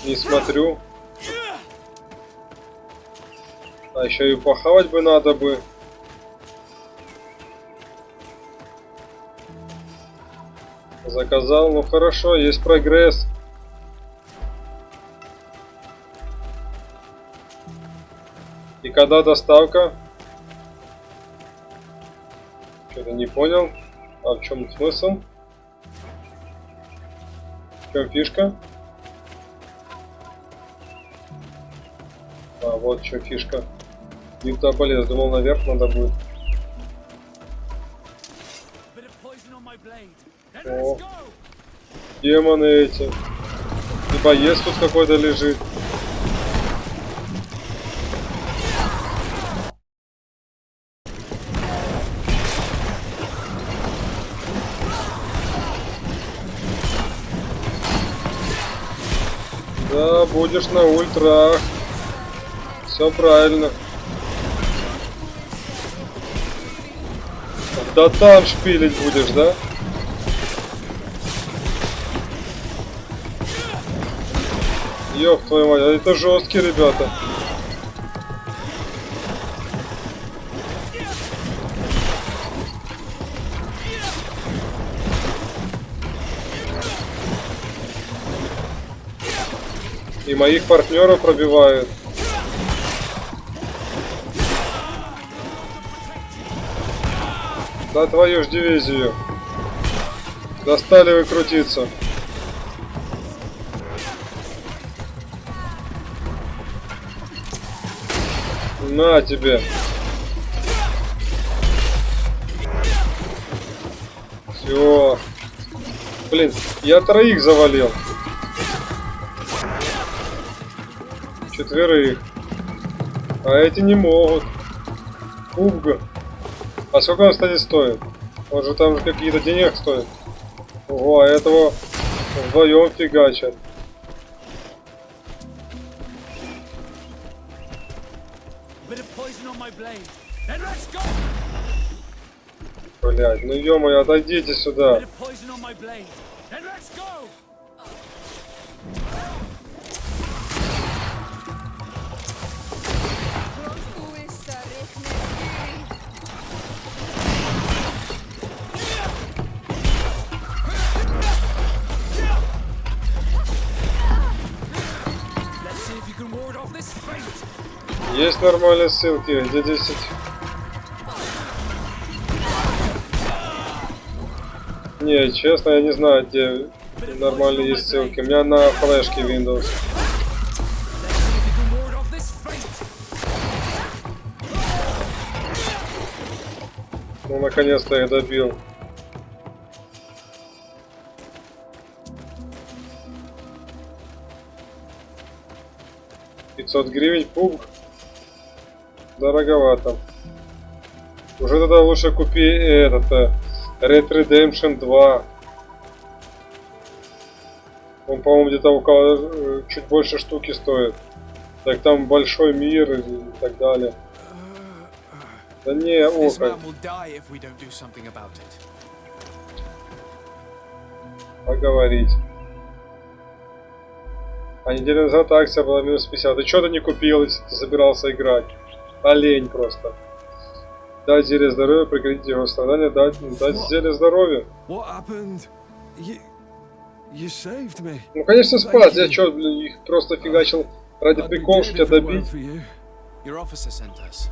не смотрю. А еще и похавать бы надо бы. Заказал, ну хорошо, есть прогресс. И когда доставка? Что-то не понял. А в чем смысл? В чем фишка? А, вот что фишка. Не туда полез, думал наверх надо будет. Демоны эти. И боец тут какой-то лежит. Да, будешь на ультрах. Все правильно. Да там шпилить будешь, да? Ёб твою мать, это жесткие ребята. И моих партнеров пробивают. Да твою ж дивизию. Достали выкрутиться. На тебе. Все. Блин, я троих завалил. Четверых. А эти не могут. Пубга. А сколько он, кстати, стоит? Он же там же какие-то денег стоит. Ого, а этого вдвоем фигачат. Блять, ну ё-моё, отойдите сюда. Есть нормальные ссылки, где 10. Не, честно, я не знаю, где нормальные есть ссылки. У меня на флешке Windows. Ну, наконец-то я добил. $500 пуг. Дороговато. Уже тогда лучше купи этот Red Redemption 2. Он, по-моему, где-то около чуть больше штуки стоит. Так там большой мир и так далее. Да не, око. Поговорить. А неделю назад акция была минус 50. Ты что-то не купил, если ты собирался играть? Олень просто. Дать зелье здоровья, прекратить его страдания, дать зелье здоровья. Ну, конечно, спас. Я что, их просто фигачил ради прикола, что тебя добить? Your officer sent us.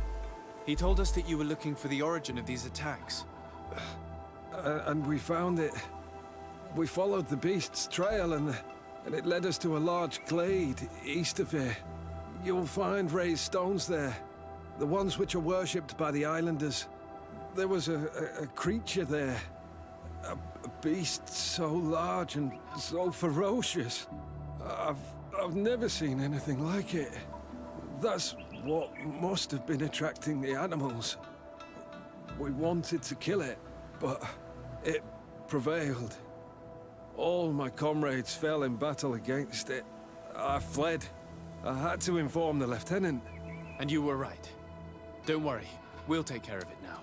He told us that you were looking for the origin of these attacks. And we found it. We followed the beast's trail and it led us to a large glade east of here. You'll find raised stones there. The ones which are worshipped by the islanders. There was a creature there. A beast so large and so ferocious. I've never seen anything like it. That's what must have been attracting the animals. We wanted to kill it, but it prevailed. All my comrades fell in battle against it. I fled. I had to inform the lieutenant. And you were right. Don't worry, we'll take care of it now.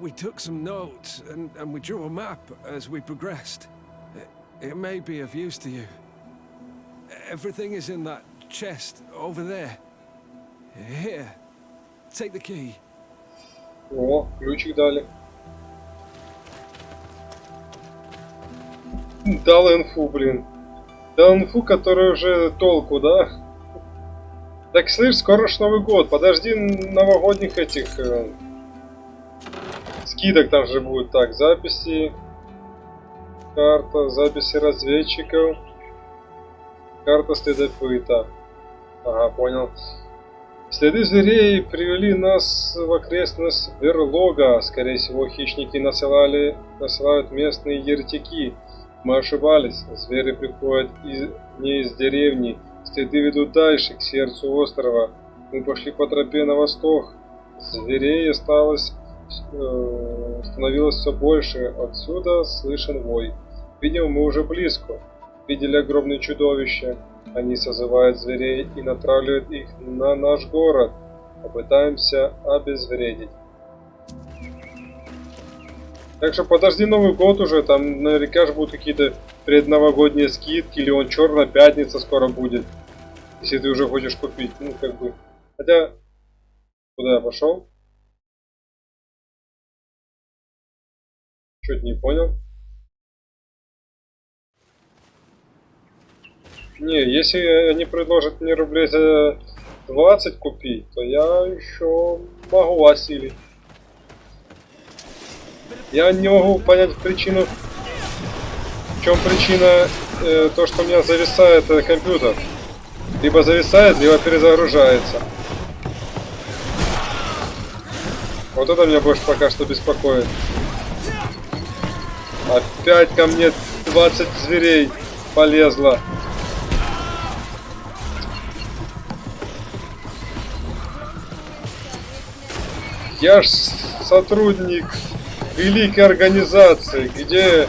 We took some notes and we drew a map as we progressed. It may be of use to you. Everything is in that chest over there. Here, take the key. О, ключик дали. Дал инфу, блин. Дал инфу, которая уже толку, да? Так, слышь, скоро ж Новый год. Подожди новогодних этих скидок там же будет. Так, записи. Карта, записи разведчиков. Карта следопыта. Ага, понял. Следы зверей привели нас в окрестность Берлога. Скорее всего, хищники насылают местные еретики. Мы ошибались. Звери приходят не из деревни. Следы ведут дальше, к сердцу острова. Мы пошли по тропе на восток. Зверей становилось все больше. Отсюда слышен вой. Видимо, мы уже близко. Видели огромные чудовища. Они созывают зверей и натравливают их на наш город. Попытаемся обезвредить. Так что подожди Новый год уже, там наверняка же будут какие-то предновогодние скидки, или он Черная пятница скоро будет, если ты уже хочешь купить, ну как бы. Хотя, куда я пошел? Чё-то не понял. Не, если они предложат мне рублей за 20 купить, то я еще могу осилить. Я не могу понять причину, в чем причина то, что у меня зависает компьютер. Либо зависает, либо перезагружается. Вот это меня больше пока что беспокоит. Опять ко мне 20 зверей полезло. Я ж сотрудник великой организации, где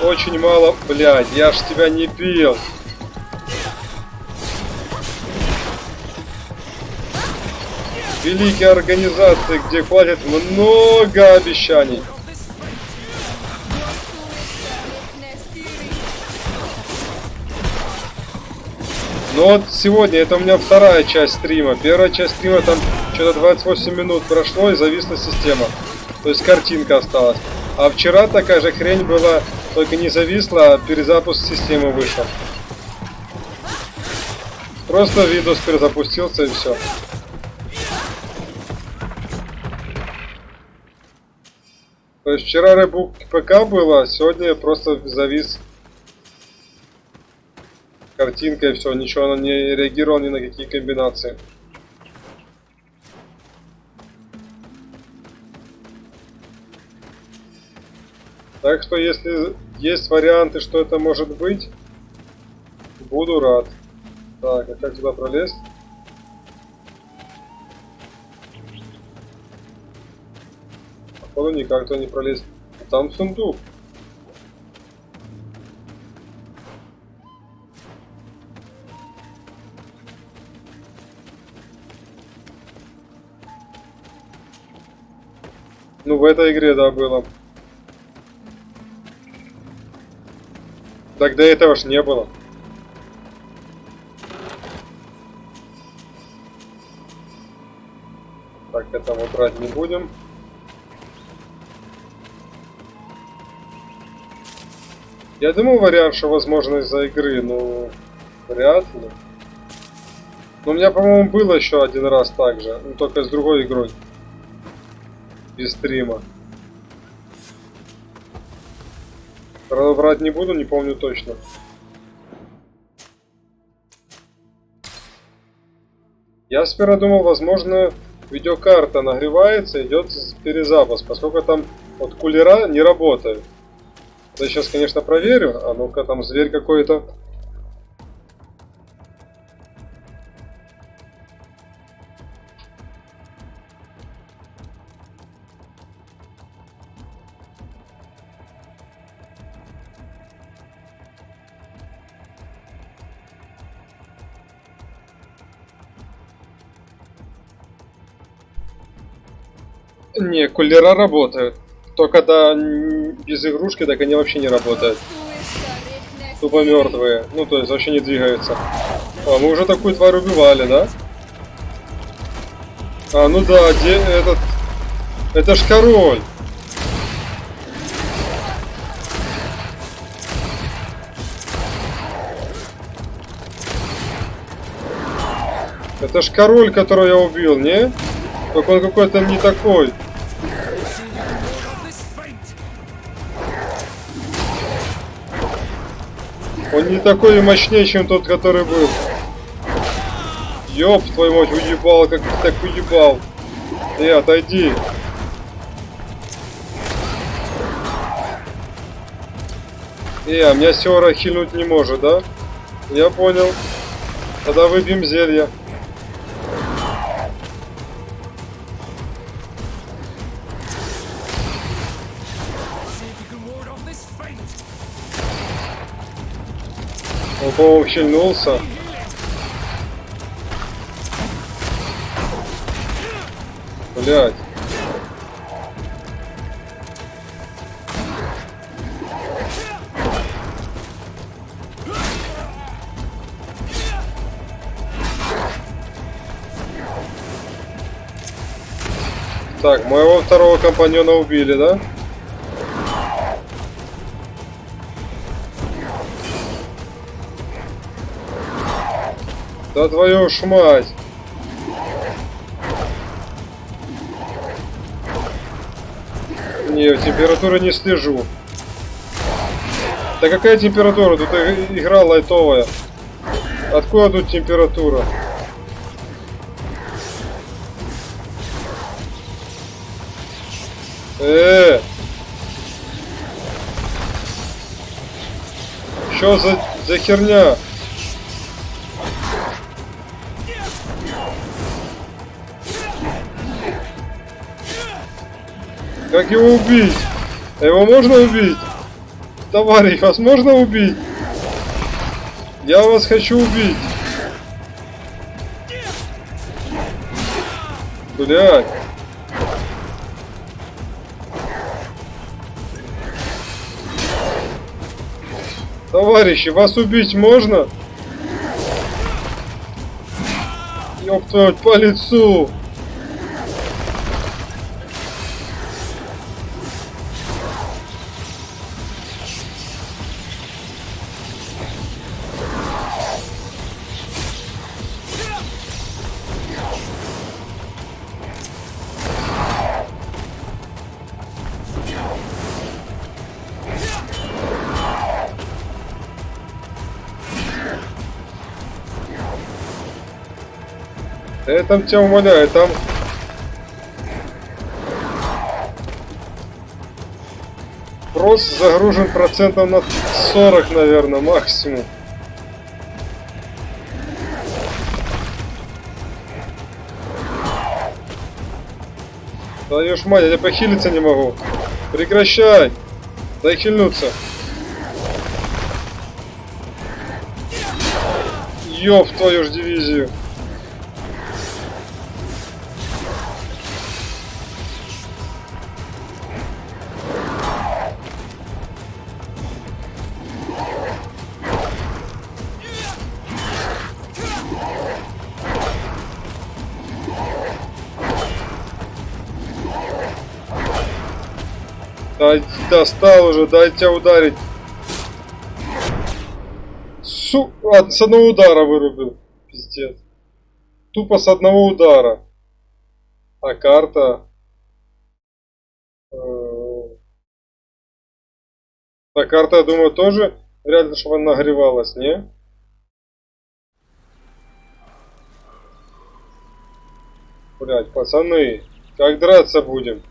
очень мало... Блядь, я ж тебя не бил. Великой организации, где хватит много обещаний. Но вот сегодня, это у меня вторая часть стрима. Первая часть стрима, там что-то 28 минут прошло и зависла система. То есть картинка осталась. А вчера такая же хрень была, только не зависла, а перезапуск системы вышел. Просто видос перезапустился и все. То есть вчера ребук ПК было, сегодня просто завис картинка и все, ничего она не реагировала ни на какие комбинации. Так что если есть варианты, что это может быть, буду рад. Так, а как туда пролезть? Походу никак туда не пролезть. Там сундук. Ну, в этой игре, да, было. Так до этого ж не было. Так, это мы брать не будем. Я думал вариант, что возможно из-за игры, но вряд ли. Но у меня, по-моему, было еще один раз так же, но только с другой игрой. Без стрима. Правда, врать не буду, не помню точно. Я сперва думал, возможно, видеокарта нагревается, идет перезапуск, поскольку там вот кулера не работают. Я сейчас, конечно, проверю. А ну-ка, там зверь какой-то. Не, кулера работают. Только да, без игрушки, так они вообще не работают. Тупо мертвые. Ну, то есть вообще не двигаются. А, мы уже такую тварь убивали, да? А, ну да, где этот... Это ж король. Это ж король, которого я убил, не? Только он какой-то не такой. Он не такой и мощнее, чем тот, который был. Ёб твою мать, уебал, как ты так уебал. Отойди. А меня Сёра хильнуть не может, да? Я понял. Тогда выпьем зелье. Он, по-моему, хильнулся. Блядь. Так, моего второго компаньона убили, да? Да твою ж мать! Не, температуры не слежу. Да какая температура? Тут игра лайтовая. Откуда тут температура? Что за херня? Как его убить? Его можно убить? Товарищ, вас можно убить? Я вас хочу убить. Блядь. Товарищи, вас убить можно? Ёб твою, по лицу. Я там тебя умоляю, там... Просто загружен процентов на 40, наверное, максимум. Твою ж мать, я похилиться не могу. Прекращай! Дай хильнуться. Ёб твою ж дивизию. Достал уже, дай тебя ударить. С одного удара вырубил. Пиздец. Тупо с одного удара. А карта... А карта, я думаю, тоже реально, чтобы она нагревалась, не? Блять, пацаны, как драться будем?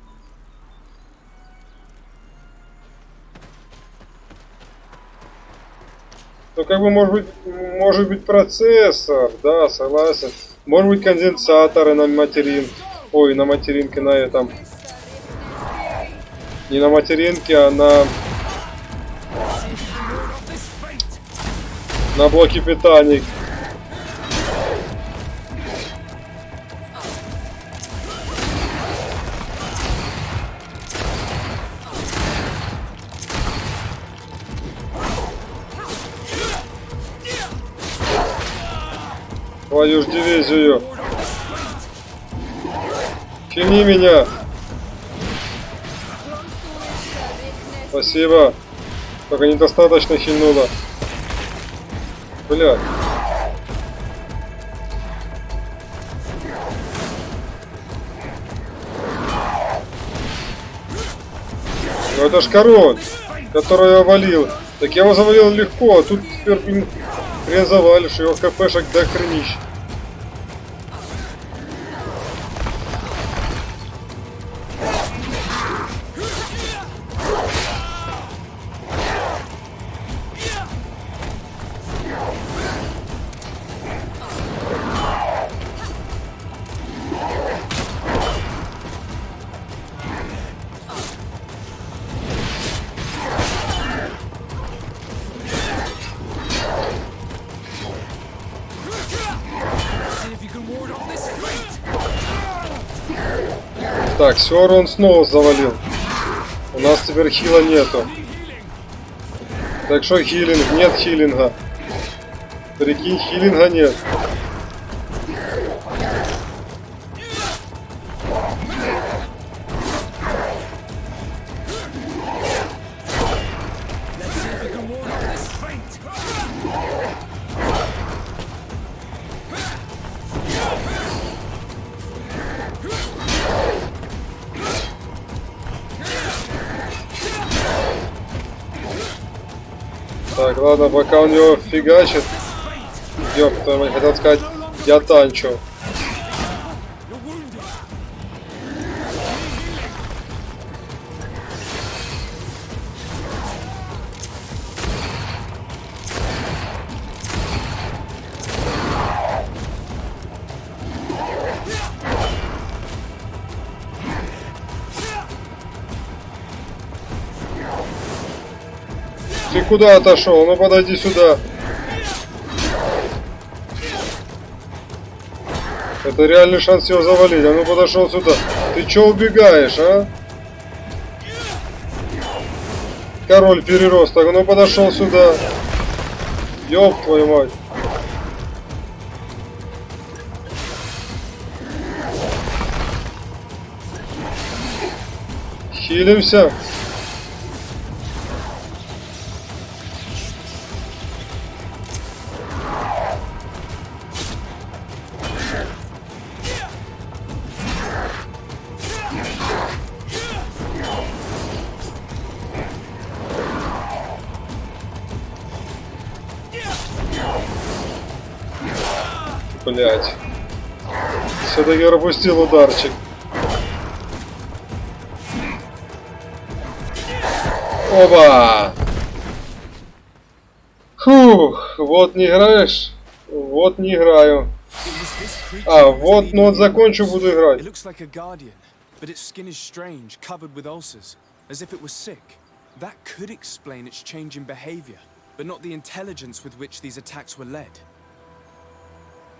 Ну, как бы, может быть процессор, да, согласен. Может быть конденсаторы на материнке. Ой, на материнке, на этом. Не на материнке, а на блоке питания. Твою ж дивизию. Хильни меня. Спасибо. Только недостаточно хильнуло. Бля. Ну это ж король, который я валил. Так я его завалил легко, а тут теперь, блин, хрен завалишь, его хпшек до хренищ. Так, все, он снова завалил. У нас теперь хила нету. Так что хилинг? Нет хилинга. Прикинь, хилинга нет. Так, ладно, пока он его фигачит. Ёб твою мать, хотел сказать, я танчу. Ты куда отошел? Ну подойди сюда. Это реальный шанс его завалить. А ну подошел сюда. Ты чё убегаешь, а? Король переросток. А ну подошел сюда. Ёб твою мать. Хилимся. Блять. Все-таки пропустил ударчик. Оба! Фух, вот не играешь? Вот не играю. А, вот, ну вот закончу, буду играть. But its skin is strange, covered with ulcers, as if it was sick. That could explain its change in behavior, but not the intelligence with which these attacks were led.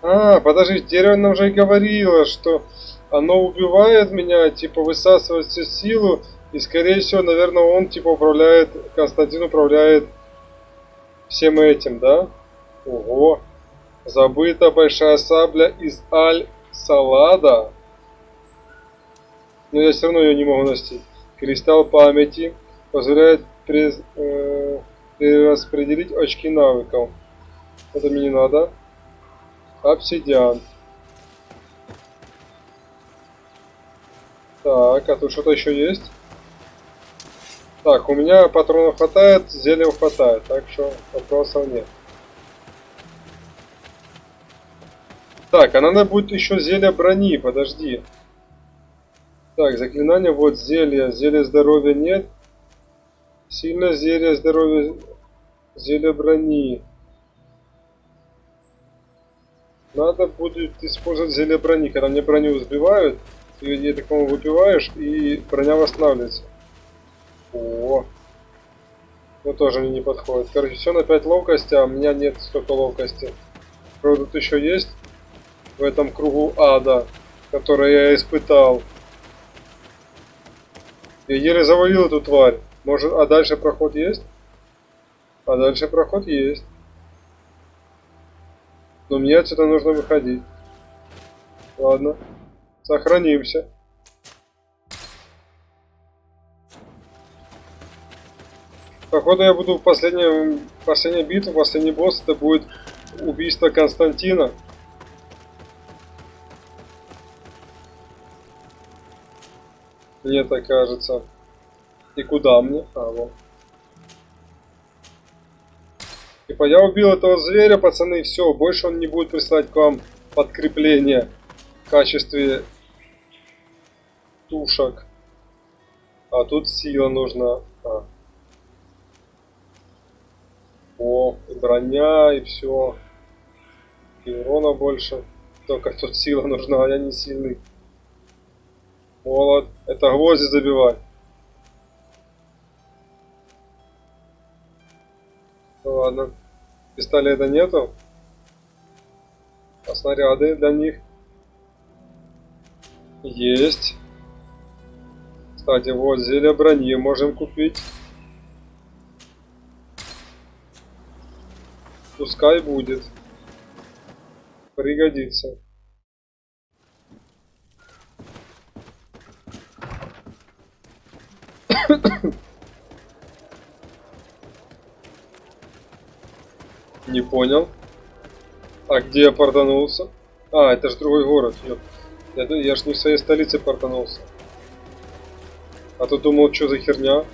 А, подожди, дерево нам уже и говорило, что оно убивает меня, типа высасывает всю силу, и скорее всего, наверное, он типа управляет, Константин управляет всем этим, да? Ого! Забыта большая сабля из Аль-Салада. Но я все равно ее не могу носить. Кристалл памяти позволяет перераспределить очки навыков. Это мне не надо. Обсидиан. Так, а тут что-то еще есть? Так, у меня патронов хватает, зелья хватает, так что вопросов нет. Так, а надо будет еще зелье брони, подожди. Так, заклинание, вот зелье, зелье здоровья нет. Сильное зелье здоровья, зелье брони. Надо будет использовать зелье брони, когда мне броню сбивают, и такому выпиваешь, и броня восстанавливается. О, ну тоже мне не подходит. Короче, все на 5 ловкости, а у меня нет столько ловкости. Правда, тут еще есть в этом кругу ада, который я испытал. Я еле завалил эту тварь. Может, а дальше проход есть? А дальше проход есть. Но мне отсюда нужно выходить. Ладно. Сохранимся. Походу я буду в последней битве, последний босс, это будет убийство Константина. Мне так кажется. И куда мне? А, вот. Типа я убил этого зверя, пацаны, все, больше он не будет присылать к вам подкрепление в качестве тушек. А тут сила нужна. А. О, и броня, и все. И урона больше. Только тут сила нужна, а я не сильный. Молот. Это гвозди забивать. Ну ладно. Пистолета нету. А снаряды для них есть. Кстати, вот зелье брони можем купить. Пускай будет. Пригодится. Не понял. А где я портанулся? А, это ж другой город. Ёп. Я ж не в своей столице портанулся. А то думал, что за херня.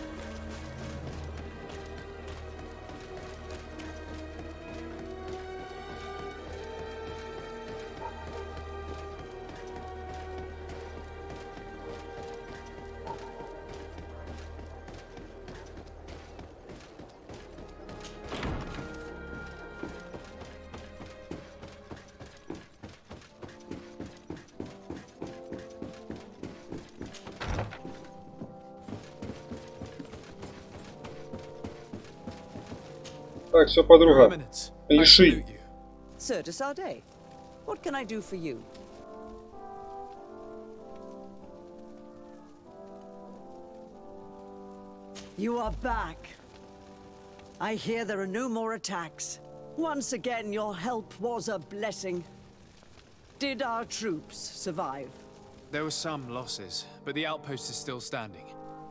Так, все, подруга. Лиши. Sir de Sardet, what can I do for you? You are back. I hear there are no more attacks. Once again, your help was a blessing. Did our troops survive? There were some losses, but the outpost is still standing.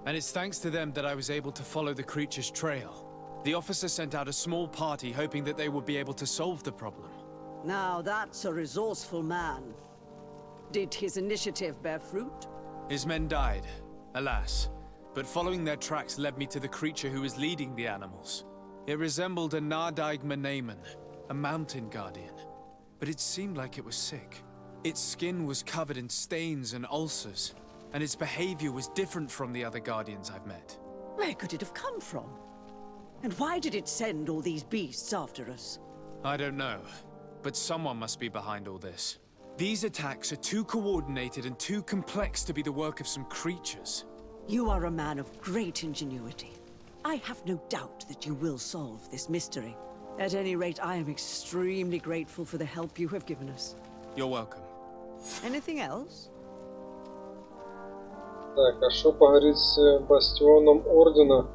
And it's thanks to them that I was able to follow the creature's trail. The officer sent out a small party hoping that they would be able to solve the problem. Now that's a resourceful man. Did his initiative bear fruit? His men died, alas. But following their tracks led me to the creature who was leading the animals. It resembled a Nardaig Menaemon, a mountain guardian. But it seemed like it was sick. Its skin was covered in stains and ulcers, and its behavior was different from the other guardians I've met. Where could it have come from? And why did it send all these beasts after us? I don't know, but someone must be behind all this. These attacks are too coordinated and too complex to be the work of some creatures. You are a man of great ingenuity. I have no doubt that you will solve this mystery. At any rate, I am extremely grateful for the help you have given us. You're welcome. Anything else? Так, а что поговорить с бастионом Ордена?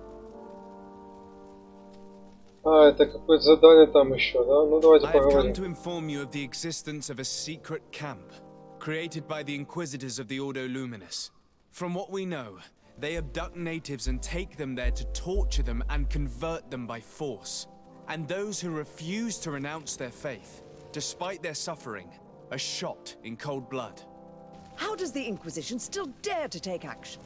А, это какое-то задание там еще, да? Ну давайте I have come поговорим. to inform you of the existence of a secret camp, created by the Inquisitors of the Ordo Luminous. From what we know, they abduct natives and take them there to torture them and convert them by force. And those who refuse to renounce their faith, despite their suffering, are shot in cold blood. How does the Inquisition still dare to take action?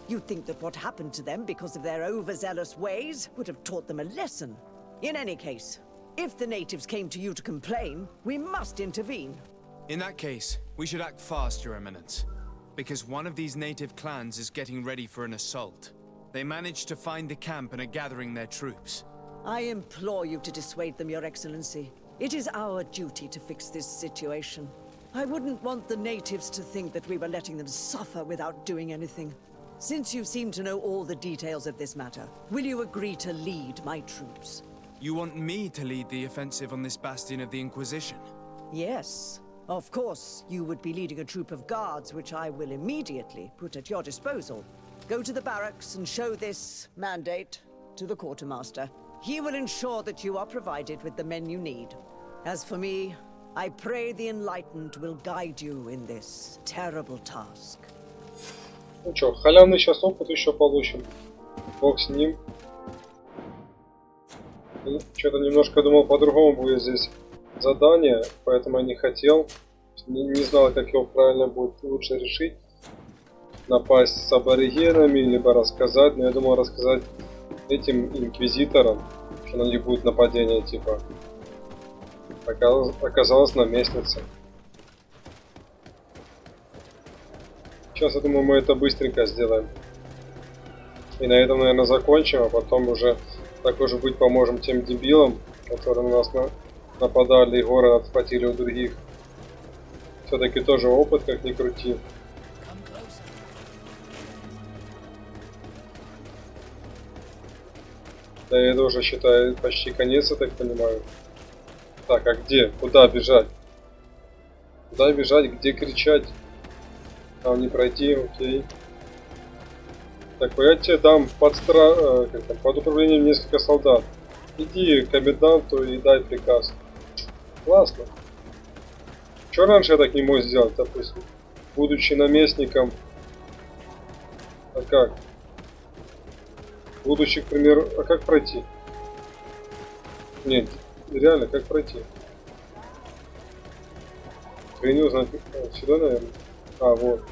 You'd think that what happened to them because of their overzealous ways would have taught them a lesson. In any case, if the natives came to you to complain, we must intervene. In that case, we should act fast, Your Eminence. Because one of these native clans is getting ready for an assault. They managed to find the camp and are gathering their troops. I implore you to dissuade them, Your Excellency. It is our duty to fix this situation. I wouldn't want the natives to think that we were letting them suffer without doing anything. Since you seem to know all the details of this matter, will you agree to lead my troops? You want me to lead the offensive on this bastion of the Inquisition? Yes. Of course, you would be leading a troop of guards, which I will immediately put at your disposal. Go to the barracks and show this mandate to the quartermaster. He will ensure that you are provided with the men you need. As for me, I pray the enlightened will guide you in this terrible task. Ну чё, халявный сейчас опыт еще получим. Бог с ним. Что-то немножко думал по-другому будет здесь задание, поэтому я не хотел. Не знал, как его правильно будет лучше решить. Напасть с аборигенами, либо рассказать. Но я думал рассказать этим инквизиторам, что на них будет нападение типа. Оказалось наместница. Сейчас, я думаю, мы это быстренько сделаем. И на этом, наверное, закончим, а потом уже, так уже быть, поможем тем дебилам, которые на нас нападали и город отхватили у других. Все-таки тоже опыт, как ни крути. Да, это уже, считаю, почти конец, я так понимаю. Так, а где? Куда бежать? Куда бежать? Где кричать? Там не пройти, окей. такой, я тебе дам под управлением несколько солдат. Иди к коменданту и дай приказ. Классно. Чё раньше я так не мог сделать, допустим, будучи наместником? А как? Будучи, к примеру, а как пройти? Нет, реально, как пройти? Я не узнаю. Сюда, наверное. А, вот.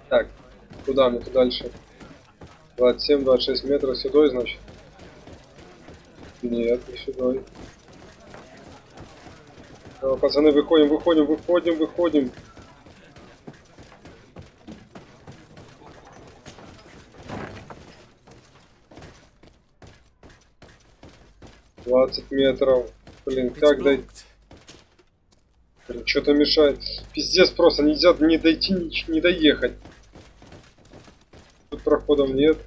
Так, куда мне? Туда дальше? 27-26 метров сюда, значит? Нет, не сюда. Пацаны, выходим. 20 метров. Блин, как дойти? Что-то мешает. Пиздец, просто нельзя не дойти, не доехать. Тут проходов нет.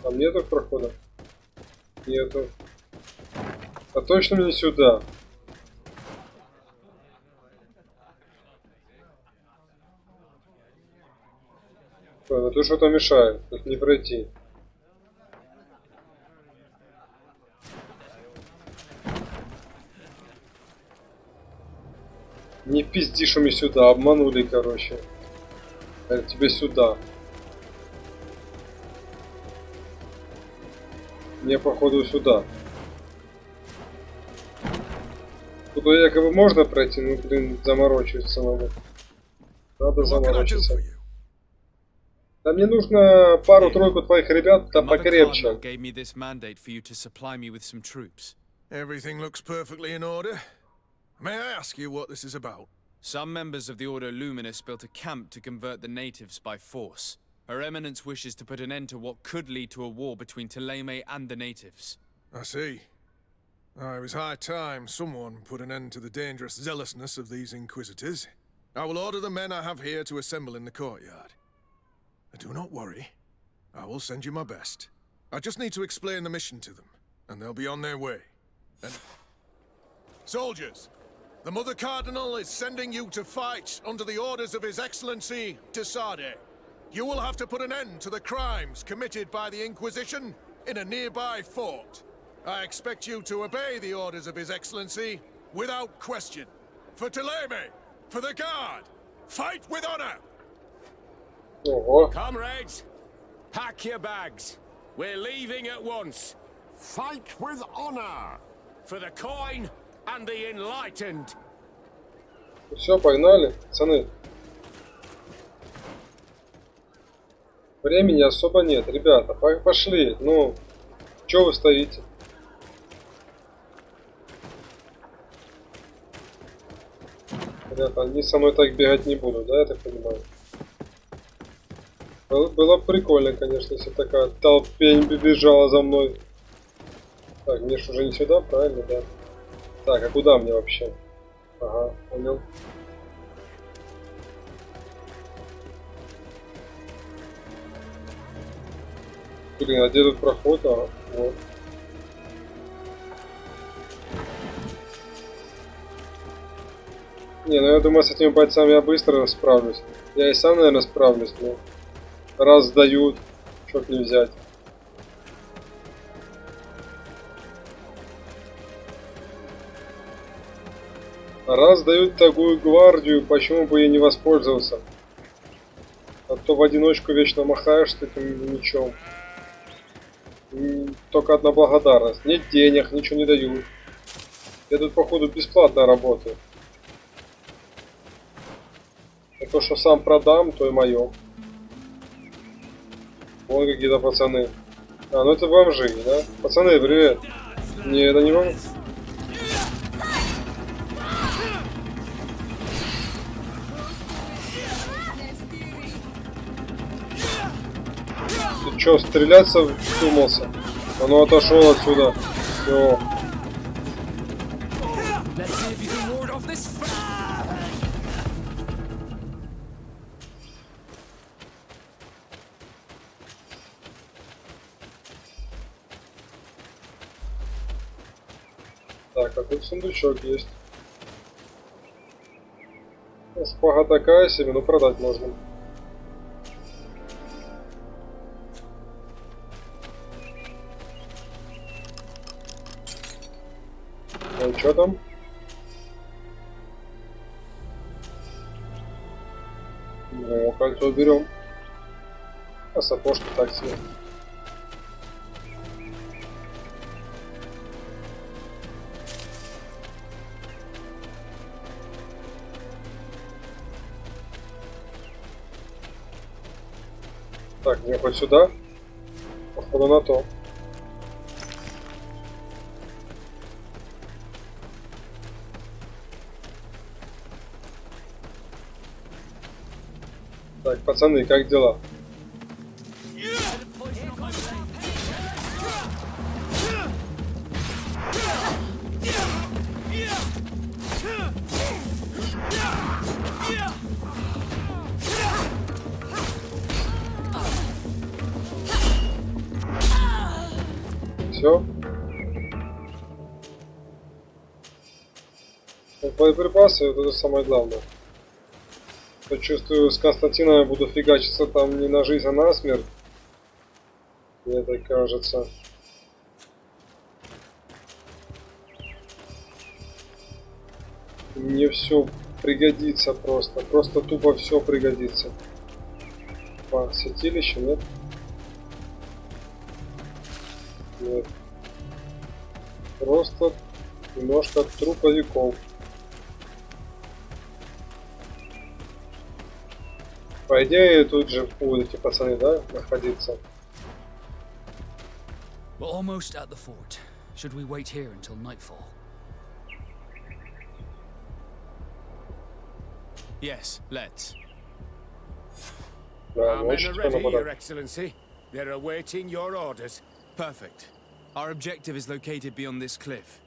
Там нету прохода? Нету. А точно мне сюда? Ну тут что-то мешает. Тут не пройти. Не пизди, что мне сюда. Обманули, короче. Тебе сюда. Мне, походу, сюда. Туда якобы можно пройти, ну, блин, заморочиваться самому. Надо заморочиться. Да мне нужно пару-тройку твоих ребят, да покрепче. Everything looks perfectly in order. May I ask you what this is about? Some members of the Order Luminous built a camp to convert the natives by force. Her Eminence wishes to put an end to what could lead to a war between Thélème and the natives. I see. It was high time someone put an end to the dangerous zealousness of these inquisitors. I will order the men I have here to assemble in the courtyard. Do not worry. I will send you my best. I just need to explain the mission to them, and they'll be on their way. And... Soldiers! The Mother Cardinal is sending you to fight under the orders of His Excellency, de Sade. You will have to put an end to the crimes committed by the Inquisition in a nearby fort. I expect you to obey the orders of His Excellency without question. For Thélème, for the Guard, fight with honor! Comrades, pack your bags. We're leaving at once. Fight with honor! For the coin and the enlightened. Все, погнали, пацаны. Времени особо нет, ребята, пошли. Ну, чё вы стоите? Ребята, они со мной так бегать не будут, да, я так понимаю? Было прикольно, конечно, если такая толпень бежала за мной. Так, мне ж уже не сюда, правильно, да? Так, а куда мне вообще? Ага, понял. Блин, а где тут проход? А, вот. Не, ну я думаю, с этими бойцами я быстро справлюсь. Я и сам, наверное, справлюсь, но раз сдают, черт не взять. Раз дают такую гвардию, почему бы ей не воспользоваться? А то в одиночку вечно махаешь с таким мечом. Только одна благодарность. Нет денег, ничего не дают. Я тут, походу, бесплатно работаю. А то, что сам продам, то и мое. Вон какие-то пацаны. А, ну это бомжи, да? Пацаны, привет. Не, это не вам. Ты чё, стреляться вдумался? А ну отошел отсюда. Всё. Так, а тут сундучок есть. Шпага такая себе, но продать можно. А что там? Ну, кольцо берем. А сапожки так себе. Так, мне хоть сюда? Походу на то. Так, пацаны, как дела? Все. Боеприпасы, это самое главное. Я чувствую, с Константином я буду фигачиться там не на жизнь, а на смерть. Мне так кажется. Мне все пригодится просто. Просто тупо все пригодится. А, святилище, нет? Нет. Просто немножко труповиков. По идее, тут же будут эти пацаны, да, находиться. We're almost at the fort. Should we wait here until nightfall? Yes, let's. Да, Our men ночью are что ready, Your нападать. Excellency. They're awaiting your orders. Perfect. Our objective is located beyond this cliff.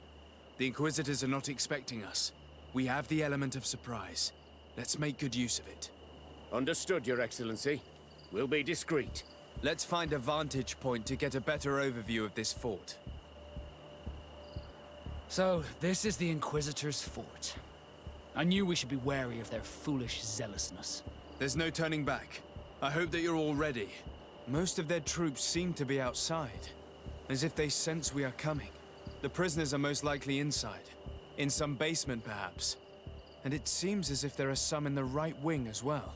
The Inquisitors are not expecting us. We have the element of surprise. Let's make good use of it. Understood, Your Excellency. We'll be discreet. Let's find a vantage point to get a better overview of this fort. So, this is the Inquisitor's fort. I knew we should be wary of their foolish zealousness. There's no turning back. I hope that you're all ready. Most of their troops seem to be outside, as if they sense we are coming. The prisoners are most likely inside, in some basement perhaps. And it seems as if there are some in the right wing as well.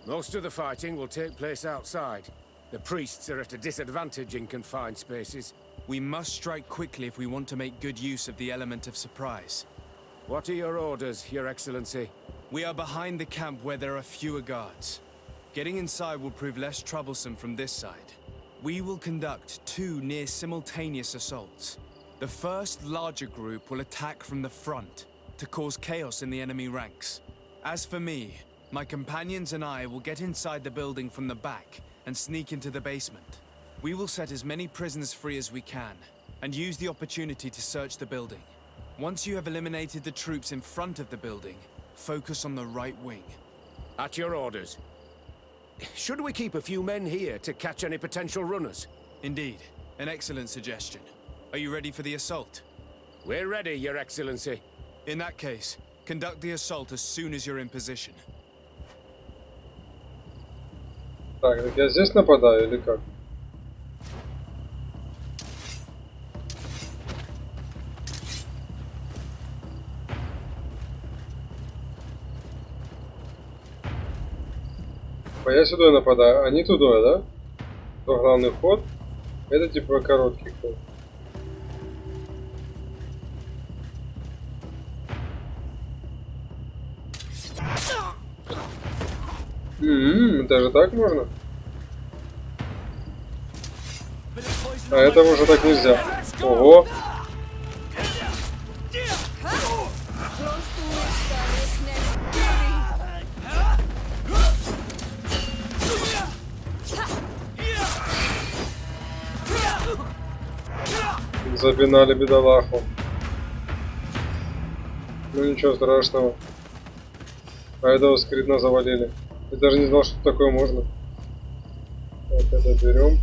Most of the fighting will take place outside. The priests are at a disadvantage in confined spaces. We must strike quickly if we want to make good use of the element of surprise. What are your orders, Your Excellency? We are behind the camp where there are fewer guards. Getting inside will prove less troublesome from this side. We will conduct 2 near-simultaneous assaults. The first larger group will attack from the front to cause chaos in the enemy ranks. As for me, my companions and I will get inside the building from the back and sneak into the basement. We will set as many prisoners free as we can and use the opportunity to search the building. Once you have eliminated the troops in front of the building, focus on the right wing. At your orders. Should we keep a few men here to catch any potential runners? Indeed. An excellent suggestion. Are you ready for the assault? We're ready, Your Excellency. In that case, conduct the assault as soon as you're in position. Так я здесь нападаю или как? Я сюда нападаю, они туда, да? То главный ход, это типа короткий ход. Даже так можно? А этого уже так нельзя. Ого! Запинали бедолаху. Ну ничего страшного. А этого скрытно завалили. Я даже не знал, что такое можно. Так, это берем.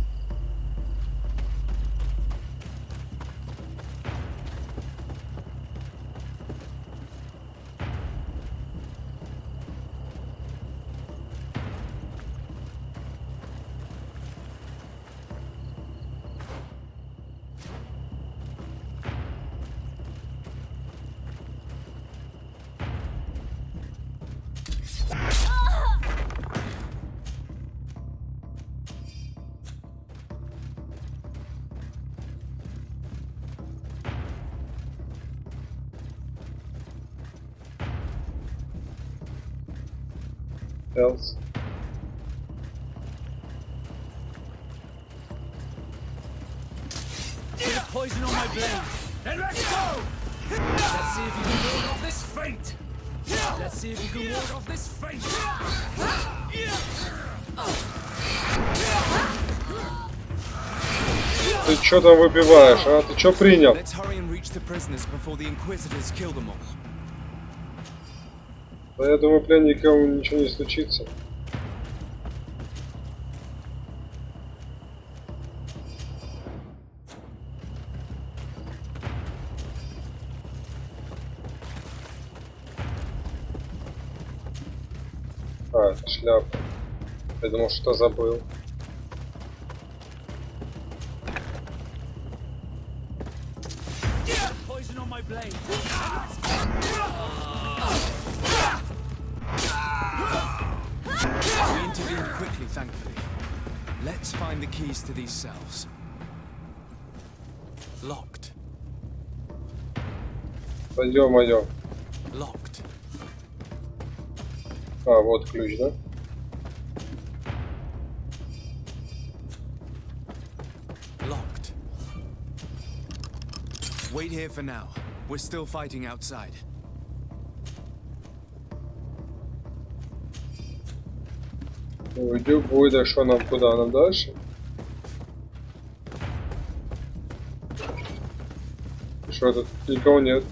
Else. Bit of poison on my blade. Then let's go! Let's see if you can ward off this fate. Let's see if you can ward off this fate. Ты чё там выпиваешь, а? Ты чё принял? Let's hurry and reach the prisoners before the Inquisitors kill them all. Да я думаю, пленникам ничего не случится. А, это шляпа. Я думал, что забыл. Poison on my blade. We intervened quickly, thankfully. Let's find the keys to these cells. Locked. Да ё-моё. Locked. А, вот ключ, да? Locked. Wait here for now. We're still fighting outside. Уйдем, будет, а что нам, куда нам дальше? Что тут никого нет?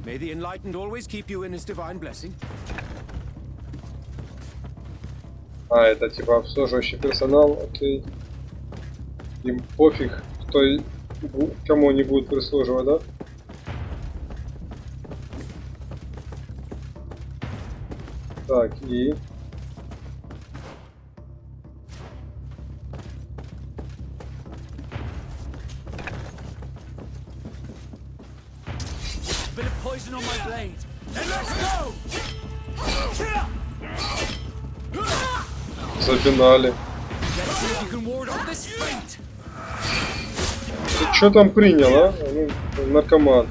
May the enlightened always keep you in his divine blessing. А, это типа обслуживающий персонал, окей. Им пофиг, кто кому они будут прислуживать, да? Так, и... Bit of poison on my blade. Then let's go! Запинали. Let's see if you can ward off this fate. Ты что там принял, а? Ну, наркоман.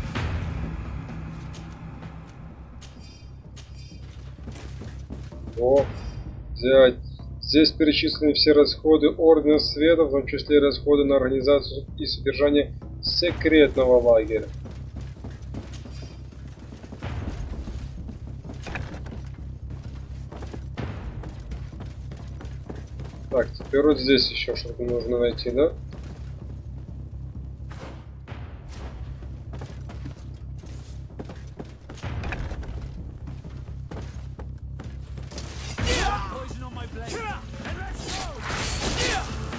О, взять. Здесь перечислены все расходы Ордена Света, в том числе расходы на организацию и содержание секретного лагеря. Так, теперь вот здесь еще что-то нужно найти, да?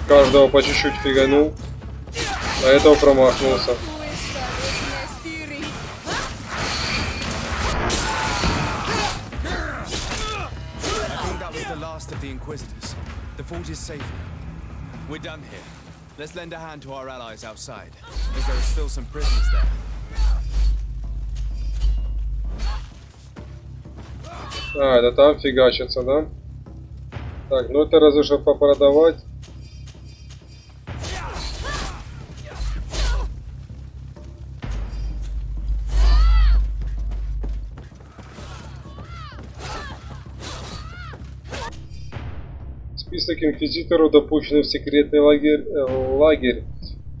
Каждого по чуть-чуть фиганул, а этого промахнулся. Of the Inquisitors. The fort is safe now. We're done here. Let's lend a hand to our allies outside, as there are still some prisoners there. А, это там фигачится, да? Так, ну это разве что попродавать. Список инквизиторов, допущенных в секретный лагерь.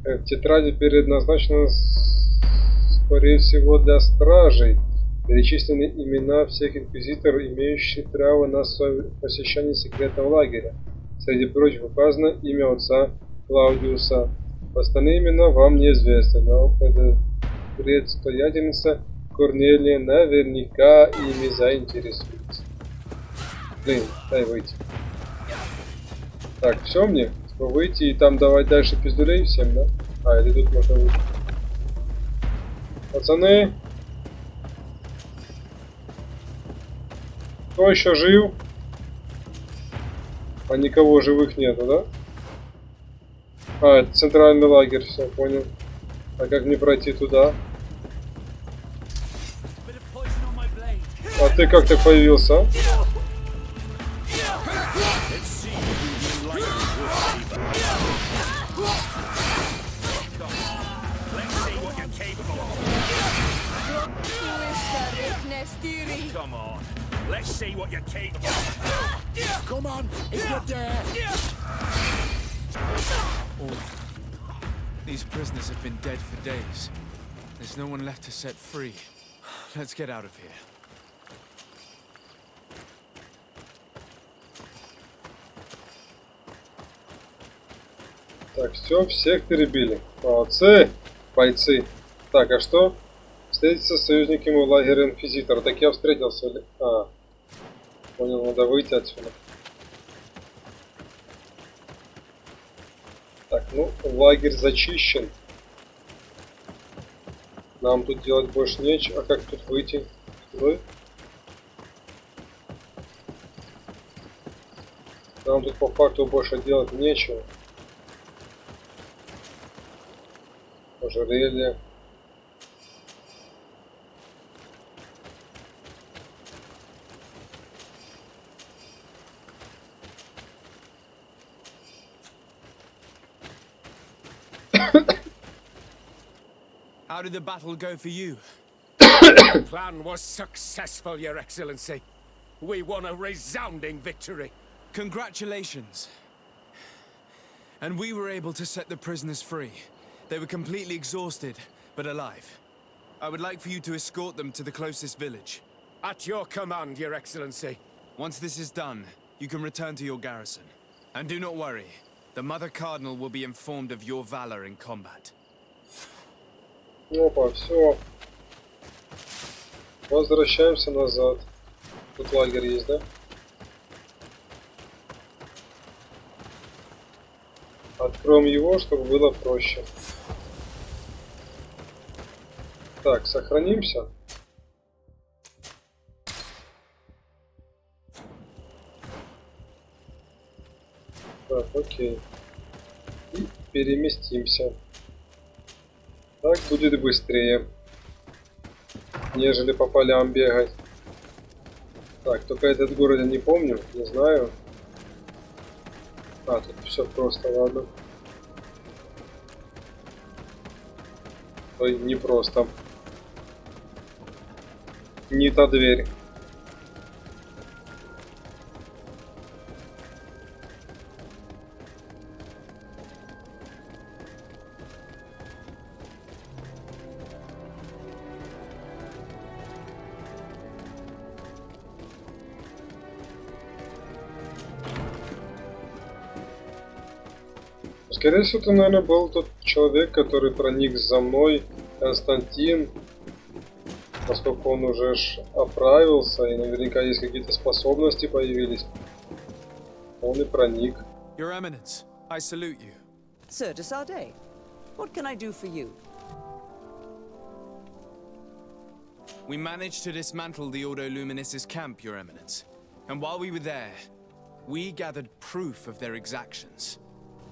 В тетради предназначено, скорее всего, для стражей. Перечислены имена всех инквизиторов, имеющих право на посещение секретного лагеря. Среди прочих указано имя отца Клаудиуса. Остальные имена вам неизвестны, но предстоятельница Корнелия наверняка ими заинтересуется. Блин, дай выйти. Так, все мне? Типа выйти и там давать дальше пиздюлей всем, да? А, или тут можно выйти. Пацаны! Кто еще жив? А никого живых нету, да? А, это центральный лагерь, все, понял. А как мне пройти туда? А ты как так появился, а? Come on, let's see what you're capable of. Come on, if you're there. These prisoners have been dead for days. There's no one left to set free. Let's get out of here. Так, все, всех перебили. Молодцы, бойцы. Так, а что? Встретиться с союзниками у лагеря Инквизитора. Так я встретился. А, понял, надо выйти отсюда. Так, ну, лагерь зачищен. Нам тут делать больше нечего. А как тут выйти? Вы? Нам тут по факту больше делать нечего. Ожерелье. How did the battle go for you? The plan was successful, Your Excellency. We won a resounding victory. Congratulations. And we were able to set the prisoners free. They were completely exhausted, but alive. I would like for you to escort them to the closest village. At your command, Your Excellency. Once this is done, you can return to your garrison. And do not worry, the Mother Cardinal will be informed of your valor in combat. Опа, все. Возвращаемся назад. Тут лагерь есть, да? Откроем его, чтобы было проще. Так, сохранимся. Так, окей. И переместимся. Так будет быстрее, нежели по полям бегать. Так, только этот город я не помню, не знаю. А, тут все просто, ладно. Ой, не просто. Не та дверь. Скорее всего, это, наверное, был тот человек, который проник за мной, Константин, поскольку он уже оправился и наверняка есть какие-то способности появились. Он и проник. Your Eminence, I salute you. Sir de Sardet, what can I do for you? We managed to dismantle the Ordo Luminis' camp, Your Eminence. And while we were there, we gathered proof of their exactions.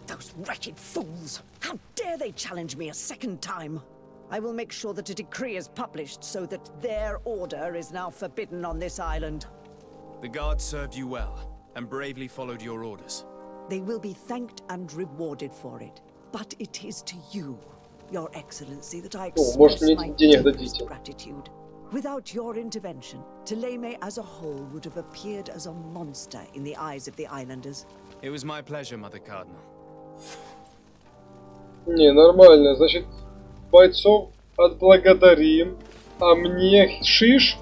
Those wretched fools! How dare they challenge me a second time? I will make sure that a decree is published so that their order is now forbidden on this island. The guards served you well, and bravely followed your orders. They will be thanked and rewarded for it. But it is to you, Your Excellency, that I express my deepest gratitude. Without your intervention, Thélème as a whole would have appeared as a monster in the eyes of the islanders. It was my pleasure, Mother Cardinal. Не, нормально. Значит, бойцов отблагодарим. А мне шиш?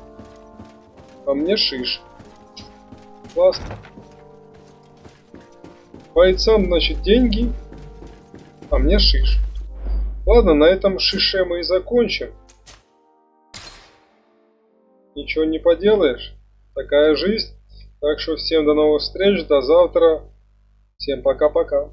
А мне шиш. Классно. Бойцам, значит, деньги. А мне шиш. Ладно, на этом шише мы и закончим. Ничего не поделаешь. Такая жизнь. Так что всем до новых встреч. До завтра. Всем пока-пока.